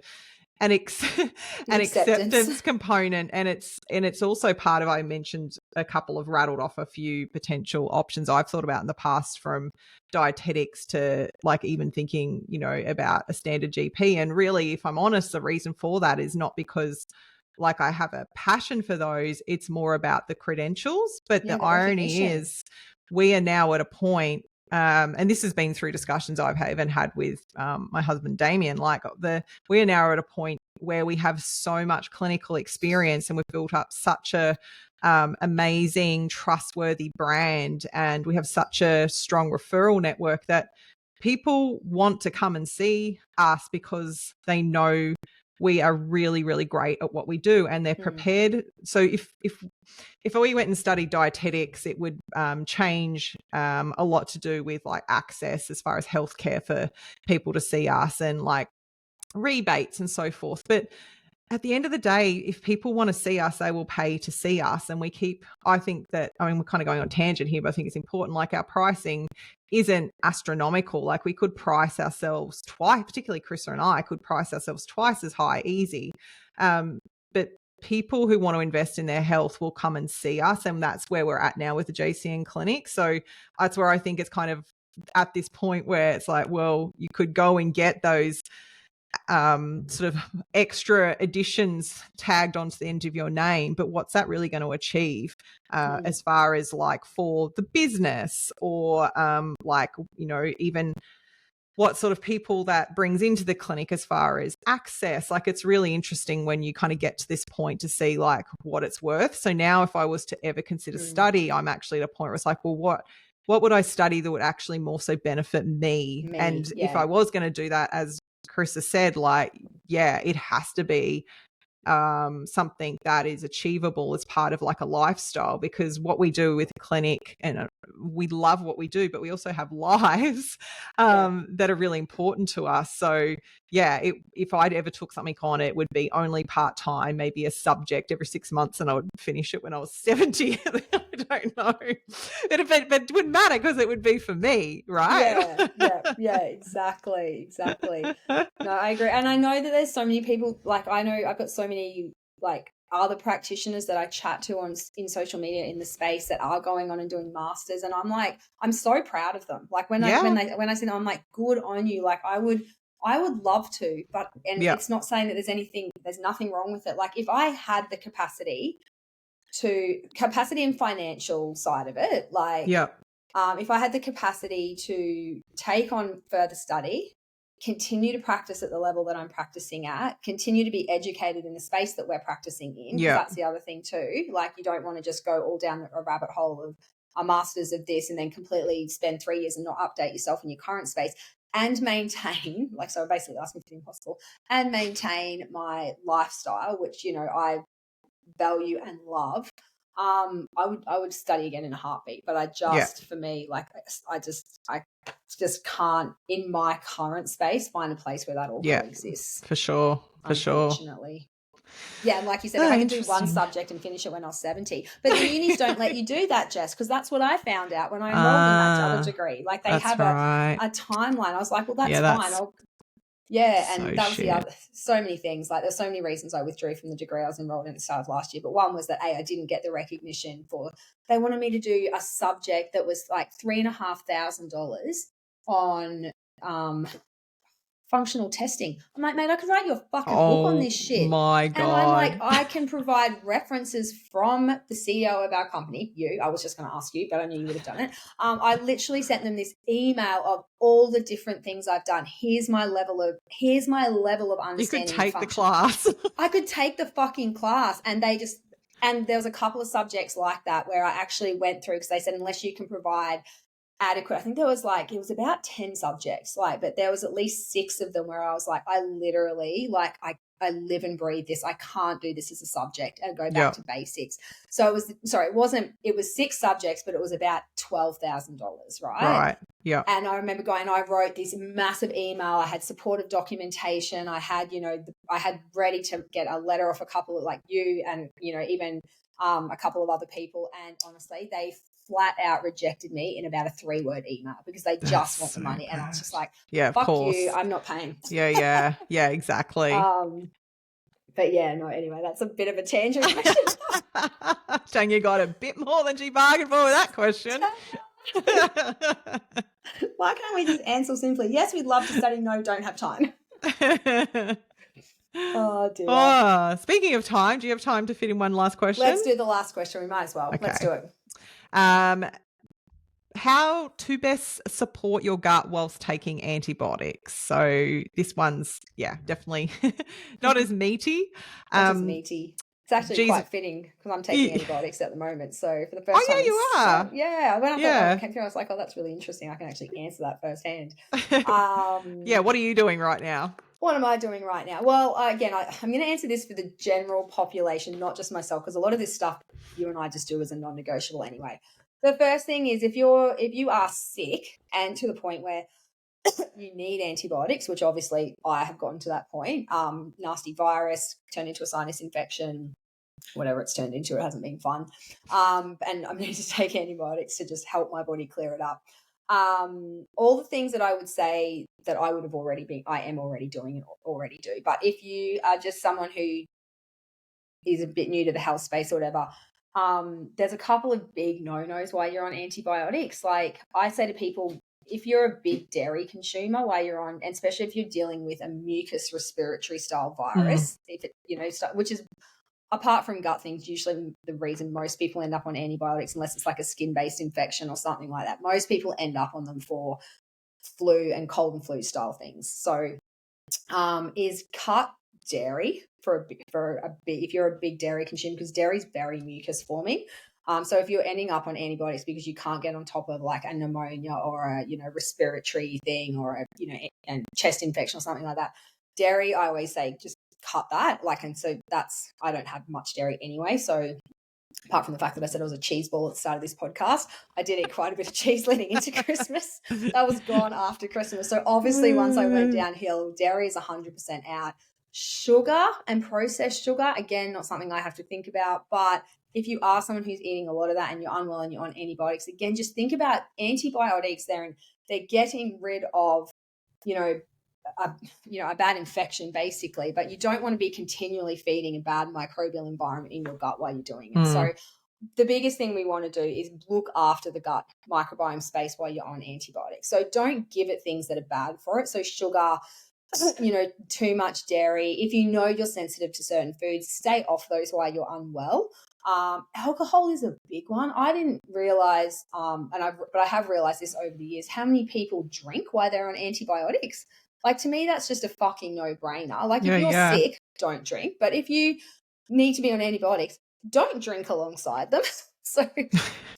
an acceptance component. And it's also part of, I mentioned a couple of rattled off a few potential options I've thought about in the past, from dietetics to like even thinking, about a standard GP. And really, if I'm honest, the reason for that is not because like I have a passion for those, it's more about the credentials. But the irony is we are now at a point, and this has been through discussions I've even had with my husband, Damien, we are now at a point where we have so much clinical experience and we've built up such a amazing, trustworthy brand, and we have such a strong referral network that people want to come and see us because they know we are really, really great at what we do, and they're prepared. So if we went and studied dietetics, it would change a lot to do with like access as far as healthcare for people to see us, and like rebates and so forth. But at the end of the day, if people want to see us, they will pay to see us. And I think that, I mean, we're kind of going on a tangent here, but I think it's important. Like, our pricing isn't astronomical. Like, we could price ourselves twice, particularly Carissa and I could price ourselves twice as high, easy. But people who want to invest in their health will come and see us. And that's where we're at now with the JCN Clinic. So that's where I think it's kind of at this point where it's like, well, you could go and get those sort of extra additions tagged onto the end of your name, but what's that really going to achieve as far as like for the business, or like, you know, even what sort of people that brings into the clinic as far as access. Like, it's really interesting when you kind of get to this point to see like what it's worth. So now if I was to ever consider study, I'm actually at a point where it's like, well, what would I study that would actually more so benefit me? And if I was going to do that, as Carissa said, like, yeah, it has to be something that is achievable as part of like a lifestyle, because what we do with the clinic, and we love what we do, but we also have lives that are really important to us. So yeah, if I'd ever took something on, it would be only part-time, maybe a subject every 6 months, and I would finish it when I was 70. I don't know. But it wouldn't matter because it would be for me, right? Yeah, exactly. No, I agree. And I know that there's so many people, like, I know I've got so many like other practitioners that I chat to in social media in the space that are going on and doing masters, and I'm like, I'm so proud of them. Like when I see them, I'm like, good on you. Like I would love to, but it's not saying that there's nothing wrong with it. Like if I had the capacity and financial side of it, like if I had the capacity to take on further study, continue to practice at the level that I'm practicing at, continue to be educated in the space that we're practicing in, because that's the other thing too. Like, you don't want to just go all down a rabbit hole of a master's of this and then completely spend 3 years and not update yourself in your current space, and maintain, like, so basically asking for the impossible, and maintain my lifestyle, which, you know, I value and love. I would study again in a heartbeat, but for me, like, I just can't in my current space find a place where that all coexists. For sure. Unfortunately. Yeah, and like you said, if I could do one subject and finish it when I was 70. But the unis don't let you do that, Jess, because that's what I found out when I enrolled in that other degree. Like, they have a timeline. I was like, well, that's fine. And that was the other, so many things. Like, there's so many reasons I withdrew from the degree I was enrolled in at the start of last year. But one was that I didn't get the recognition for. They wanted me to do a subject that was like $3,500 on functional testing. I'm like, mate, I could write you a fucking book on this shit. My God. And I'm like, I can provide references from the CEO of our company, you. I was just going to ask you, but I knew you would have done it. I literally sent them this email of all the different things I've done. Here's my level of understanding. You could take the class. I could take the fucking class, and there was a couple of subjects like that where I actually went through, because they said, unless you can provide adequate, I think there was like, it was about 10 subjects, like, but there was at least 6 of them where I was like, I literally, like, I live and breathe this. I can't do this as a subject and go back to basics. So it was 6 subjects, but it was about $12,000, right? Right. Yeah. And I remember I wrote this massive email. I had supportive documentation. I had, I had ready to get a letter off a couple of, like, you and, even a couple of other people. And honestly, they flat out rejected me in about a 3-word email because they just want the money. And I was just like, fuck you, I'm not paying. Yeah, exactly. But yeah, no, anyway, that's a bit of a tangent question. Dang, you got a bit more than she bargained for with that question. Why can't we just answer simply, yes, we'd love to study, no, don't have time. Oh, dear. Oh, speaking of time, do you have time to fit in one last question? Let's do the last question. We might as well. Okay. Let's do it. How to best support your gut whilst taking antibiotics. So this one's, definitely not as meaty. Not as meaty. It's actually quite fitting because I'm taking antibiotics at the moment. So for the first time, you are. When I thought I came through, I was like, oh, that's really interesting. I can actually answer that firsthand. What are you doing right now? What am I doing right now? Well, again, I'm going to answer this for the general population, not just myself, because a lot of this stuff you and I just do as a non-negotiable anyway. The first thing is if you are sick and to the point where you need antibiotics, which obviously I have gotten to that point, nasty virus turned into a sinus infection, whatever it's turned into, it hasn't been fun. And I need to take antibiotics to just help my body clear it up. All the things that I would say that I am already doing and already do. But if you are just someone who is a bit new to the health space or whatever, there's a couple of big no-nos while you're on antibiotics. Like I say to people, if you're a big dairy consumer while you're on, and especially if you're dealing with a mucus respiratory style virus, if it, which is apart from gut things, usually the reason most people end up on antibiotics, unless it's like a skin-based infection or something like that, most people end up on them for flu and cold and flu style things. So is cut dairy if you're a big dairy consumer, because dairy is very mucus forming. So if you're ending up on antibiotics because you can't get on top of like a pneumonia or a respiratory thing or a chest infection or something like that, dairy, I always say just cut that. I don't have much dairy anyway, so apart from the fact that I said I was a cheese ball at the start of this podcast, I did eat quite a bit of cheese leading into Christmas. That was gone after Christmas. So obviously once I went downhill, dairy is 100% out. Sugar and processed sugar, again, not something I have to think about. But if you are someone who's eating a lot of that and you're unwell and you're on antibiotics, again, just think about antibiotics there, and they're getting rid of, a bad infection basically, but you don't want to be continually feeding a bad microbial environment in your gut while you're doing it. So the biggest thing we want to do is look after the gut microbiome space while you're on antibiotics. So don't give it things that are bad for it. So sugar, too much dairy. If you're sensitive to certain foods, stay off those while you're unwell. Alcohol is a big one. I didn't realize, but I have realized this over the years, how many people drink while they're on antibiotics. Like, to me, that's just a fucking no-brainer. Like, if you're sick, don't drink. But if you need to be on antibiotics, don't drink alongside them. So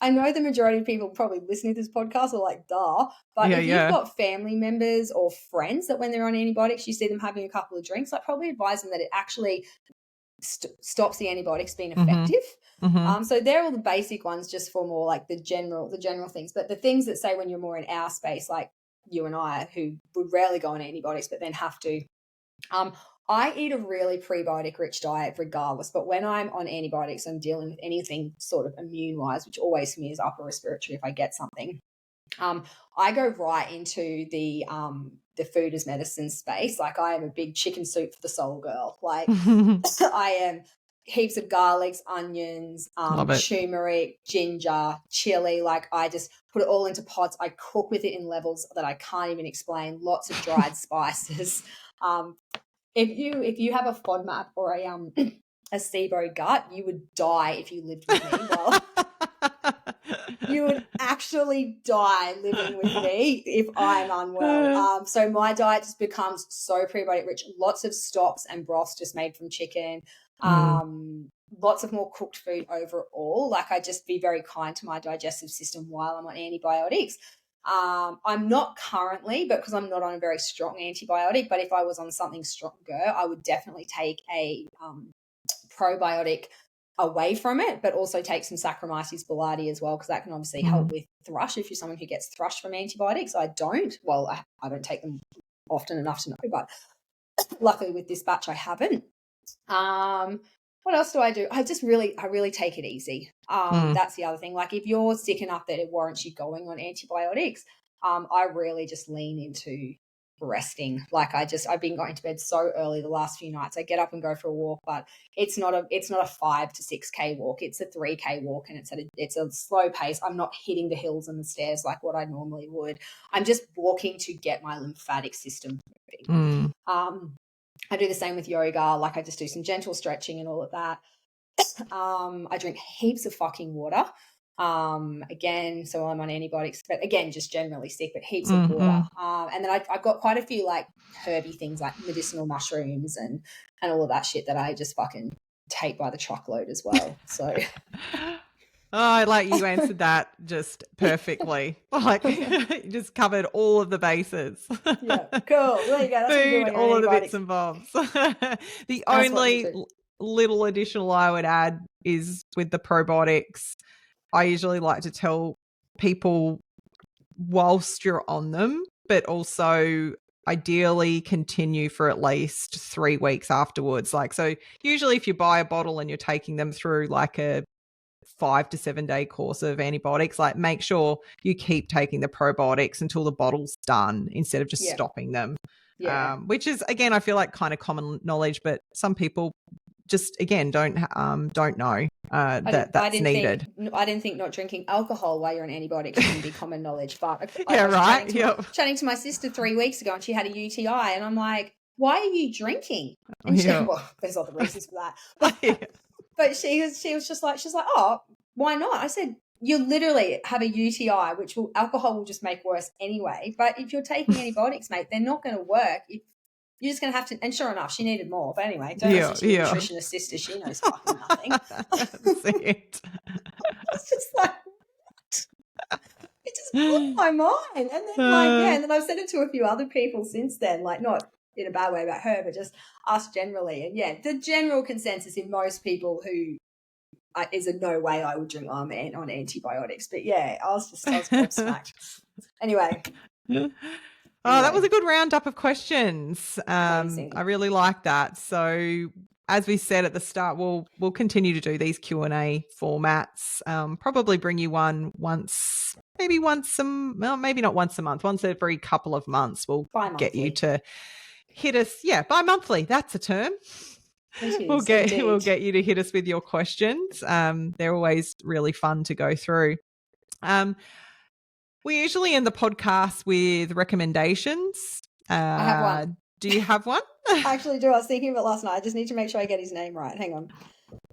I know the majority of people probably listening to this podcast are like, duh. But if you've got family members or friends that when they're on antibiotics, you see them having a couple of drinks, I'd probably advise them that it actually stops the antibiotics being effective. So they're all the basic ones, just for more like the general things. But the things that say when you're more in our space, like you and I, who would rarely go on antibiotics but then have to, I eat a really prebiotic rich diet regardless, but when I'm on antibiotics, I'm dealing with anything sort of immune wise, which always for me is upper respiratory if I get something. I go right into the food as medicine space. Like, I am a big chicken soup for the soul girl. Like I am heaps of garlics, onions, turmeric, ginger, chili. Like, I just put it all into pots. I cook with it in levels that I can't even explain. Lots of dried spices. If you have a FODMAP or a SIBO gut, you would die if you lived with me. Well, you would actually die living with me if I'm unwell. So my diet just becomes so prebiotic rich. Lots of stocks and broths just made from chicken. Lots of more cooked food overall. Like, I just be very kind to my digestive system while I'm on antibiotics. I'm not currently, because I'm not on a very strong antibiotic, but if I was on something stronger, I would definitely take a probiotic away from it, but also take some Saccharomyces boulardii as well, because that can obviously help with thrush if you're someone who gets thrush from antibiotics. I don't. Well, I don't take them often enough to know, but luckily with this batch I haven't. What else do I do? I really take it easy. That's the other thing. Like, if you're sick enough that it warrants you going on antibiotics, I really just lean into resting. Like, I've been going to bed so early the last few nights. I get up and go for a walk, but it's not a 5 to 6K walk. It's a 3K walk, and it's a slow pace. I'm not hitting the hills and the stairs like what I normally would. I'm just walking to get my lymphatic system moving. I do the same with yoga. Like, I just do some gentle stretching and all of that. I drink heaps of fucking water. Again, so I'm on antibiotics, but again, just generally sick, but heaps of water. And then I've got quite a few like herby things like medicinal mushrooms and all of that shit that I just fucking take by the truckload as well. So oh, like you answered that just perfectly. Like you just covered all of the bases. Yeah, cool. There you go. That's Food, what all of the bits and bobs. The only little additional I would add is with the probiotics. I usually like to tell people whilst you're on them, but also ideally continue for at least 3 weeks afterwards. Like, so usually if you buy a bottle and you're taking them through like a 5 to 7 day course of antibiotics, like make sure you keep taking the probiotics until the bottle's done instead of just stopping them. Yeah. Which is, again, I feel like kind of common knowledge, but some people just, again, don't know that's needed. I didn't think not drinking alcohol while you're on antibiotics can be common knowledge, but I was chatting to my sister 3 weeks ago and she had a UTI and I'm like, why are you drinking? And she said, well, there's other reasons for that. But she was just like, she's like, oh, why not? I said, you literally have a UTI, which alcohol will just make worse anyway. But if you're taking antibiotics, mate, they're not going to work. You're just going to have to, and sure enough, she needed more. But anyway, don't listen to your nutritionist sister. She knows fucking nothing. It's just like, what? It just blew my mind. And then and then I've said it to a few other people since then, like not in a bad way about her, but just us generally. And the general consensus in most people who is a no way I would drink on antibiotics. But I was gobsmacked. Anyway. That was a good roundup of questions. I really like that. So as we said at the start, we'll continue to do these Q&A formats. Probably bring you one maybe not once a month, once every couple of months. We'll get you to hit us. Yeah, bi-monthly. That's a term. We'll get you to hit us with your questions. They're always really fun to go through. We usually end the podcast with recommendations. I have one. Do you have one? I actually do. I was thinking of it last night. I just need to make sure I get his name right. Hang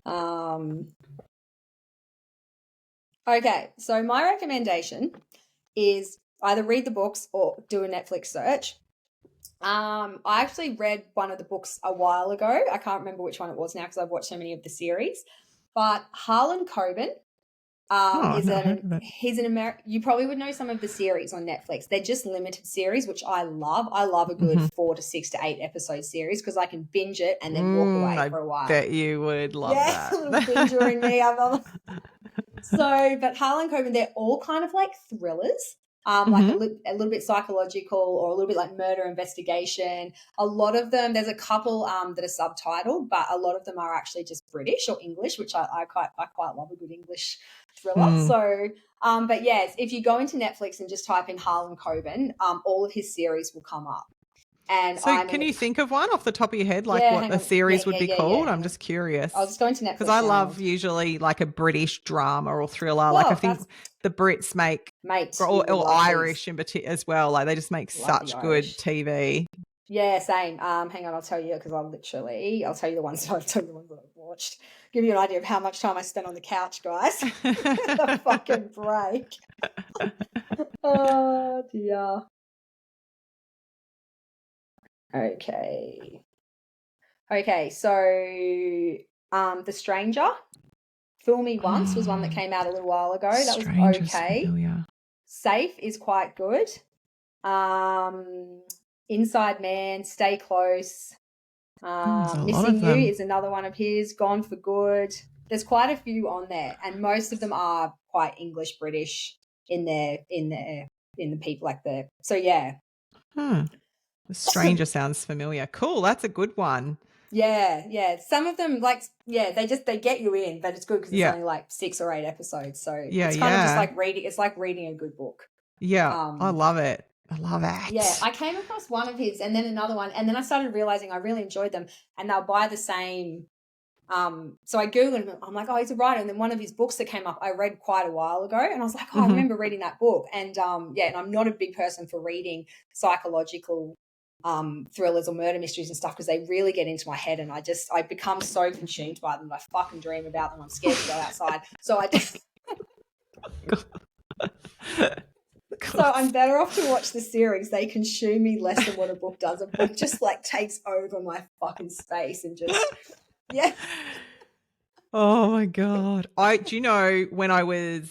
on. Okay, so my recommendation is either read the books or do a Netflix search. I actually read one of the books a while ago. I can't remember which one it was now because I've watched so many of the series. But Harlem Cobem he's an American. You probably would know some of the series on Netflix. They're just limited series, which I love. I love a good 4 to 6 to 8 episode series because I can binge it and then walk away for a while. I bet you would love that. Binger in me. But Harlem Cobem, they're all kind of like thrillers. Like a little bit psychological or a little bit like murder investigation. A lot of them, there's a couple that are subtitled, but a lot of them are actually just British or English, which I quite love a good English thriller. So, but yes, if you go into Netflix and just type in Harlem Cobem, all of his series will come up. And so can you think of one off the top of your head, like what a series would be called? I'm just curious. I'll just go into Netflix. Because I love usually like a British drama or thriller. Like I think the Brits make, or Irish in particular as well. Like they just make such good TV. Yeah, same. Hang on, I'll tell you because I'll tell you the ones that I've watched. Give you an idea of how much time I spent on the couch, guys. A fucking break. Oh dear. Okay, so The Stranger, Fool Me Once was one that came out a little while ago. That was okay. Familiar. Safe is quite good. Inside Man, Stay Close. Missing You is another one of his. Gone for Good. There's quite a few on there, and most of them are quite English British in the people like the. So yeah. The Stranger sounds familiar. Cool, that's a good one. Yeah. Some of them, they get you in, but it's good because it's only like 6 or 8 episodes. So it's kind of just like reading. It's like reading a good book. Yeah, I love it. Yeah, I came across one of his and then another one, and then I started realizing I really enjoyed them, and they'll buy the same. So I Googled him. I'm like, oh, he's a writer. And then one of his books that came up, I read quite a while ago, and I was like, oh, I remember reading that book. And and I'm not a big person for reading psychological thrillers or murder mysteries and stuff because they really get into my head, and I become so consumed by them that I fucking dream about them. I'm scared to go outside. So So I'm better off to watch the series. They consume me less than what a book does. A book just like takes over my fucking space and just Oh my God. Do you know when I was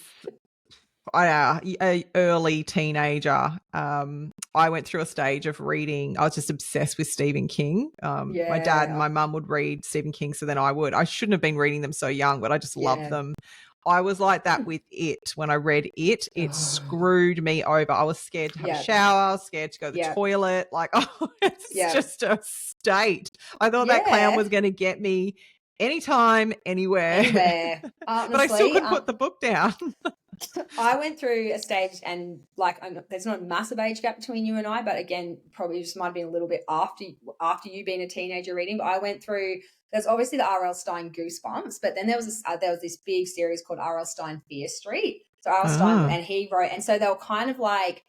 a early teenager, I went through a stage of reading. I was just obsessed with Stephen King. My dad and Yeah. my mum would read Stephen King, so then I would. I shouldn't have been reading them so young, but I just loved them. I was like that with It. When I read It, it screwed me over. I was scared to have a shower. I was scared to go to the toilet. Like, oh, it's just a state. I thought that clown was going to get me anytime, anywhere. Honestly, but I still couldn't put the book down. I went through a stage, and like, there's not a massive age gap between you and I, but again, probably just might have been a little bit after you being a teenager reading. But I went through. There's obviously the R.L. Stein Goosebumps, but then there was this big series called R.L. Stein Fear Street. So R.L. Stein, and he wrote, and so they were kind of like,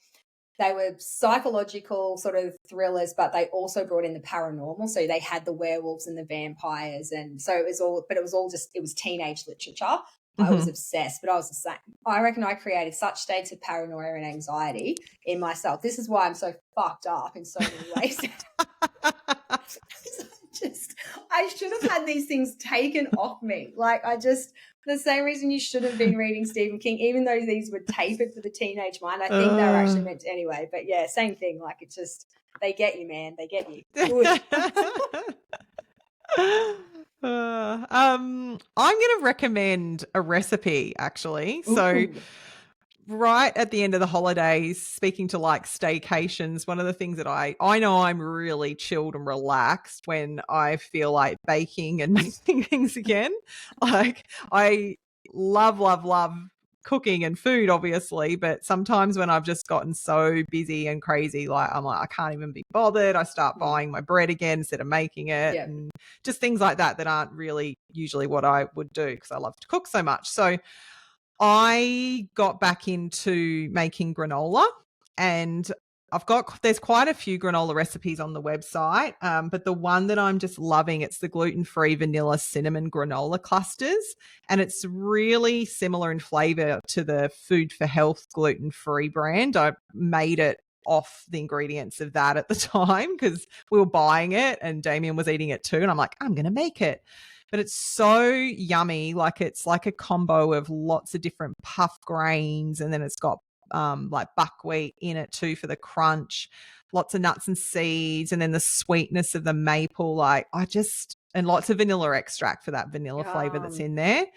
they were psychological sort of thrillers, but they also brought in the paranormal. So they had the werewolves and the vampires, and so it was teenage literature. I was obsessed, but I was the same. I reckon I created such states of paranoia and anxiety in myself. This is why I'm so fucked up in so many ways. I should have had these things taken off me. Like, the same reason you should have been reading Stephen King, even though these were tapered for the teenage mind. I think they were actually meant to anyway. But yeah, same thing. Like, it's just, they get you, man. They get you. Good. I'm going to recommend a recipe, actually. Ooh. So right at the end of the holidays, speaking to like staycations, one of the things that I know I'm really chilled and relaxed when I feel like baking and making things again. Like, I love cooking and food, obviously, but sometimes when I've just gotten so busy and crazy, like, I'm like, I can't even be bothered. I start buying my bread again instead of making it, and just things like that aren't really usually what I would do because I love to cook so much. So I got back into making granola, and there's quite a few granola recipes on the website, but the one that I'm just loving, it's the gluten-free vanilla cinnamon granola clusters, and it's really similar in flavor to the Food for Health gluten-free brand. I made it off the ingredients of that at the time because we were buying it and Damien was eating it too, and I'm like, I'm going to make it. But it's so yummy. Like, it's like a combo of lots of different puff grains, and then it's got like buckwheat in it too for the crunch, lots of nuts and seeds, and then the sweetness of the maple, and lots of vanilla extract for that vanilla flavor that's in there.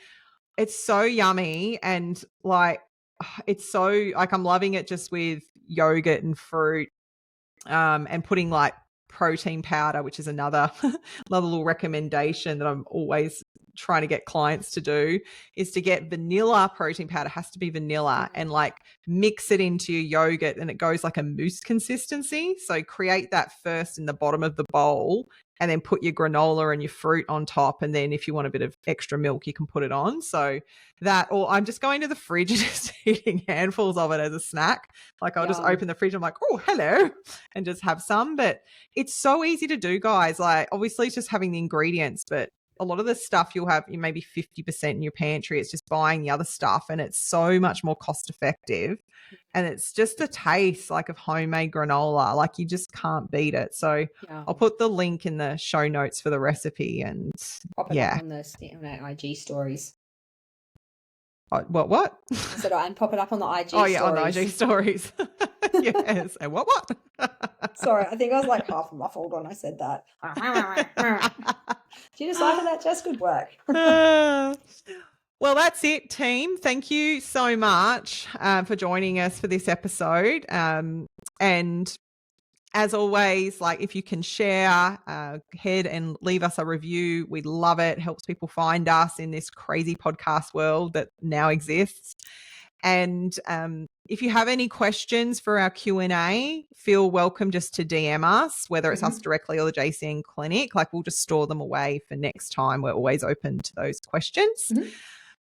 It's so yummy, and like, it's so, like, I'm loving it just with yogurt and fruit, and putting like protein powder, which is another little recommendation that I'm always trying to get clients to do, is to get vanilla protein powder. It has to be vanilla, and like mix it into your yogurt, and it goes like a mousse consistency. So create that first in the bottom of the bowl, and then put your granola and your fruit on top. And then if you want a bit of extra milk, you can put it on. So that, or I'm just going to the fridge and just eating handfuls of it as a snack. Like, I'll just open the fridge. I'm like, oh, hello, and just have some. But it's so easy to do, guys. Like, obviously it's just having the ingredients, but a lot of the stuff you'll have maybe 50% in your pantry. It's just buying the other stuff, and it's so much more cost effective. And it's just the taste like of homemade granola. Like, you just can't beat it. So I'll put the link in the show notes for the recipe, and pop it up on our IG stories. What? And pop it up on the IG stories. Oh, yeah, on the IG stories. Yes. And what? Sorry, I think I was like half muffled when I said that. Do you decipher that, Jess? Good work. Well, that's it, team. Thank you so much for joining us for this episode. And as always, like, if you can share, head and leave us a review. We'd love it. It helps people find us in this crazy podcast world that now exists. And if you have any questions for our Q&A, feel welcome just to DM us, whether it's us directly or the JCN Clinic. Like, we'll just store them away for next time. We're always open to those questions.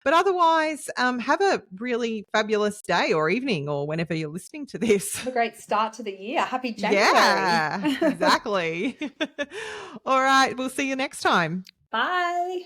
But otherwise, have a really fabulous day or evening or whenever you're listening to this. Have a great start to the year. Happy January. Yeah, exactly. All right. We'll see you next time. Bye.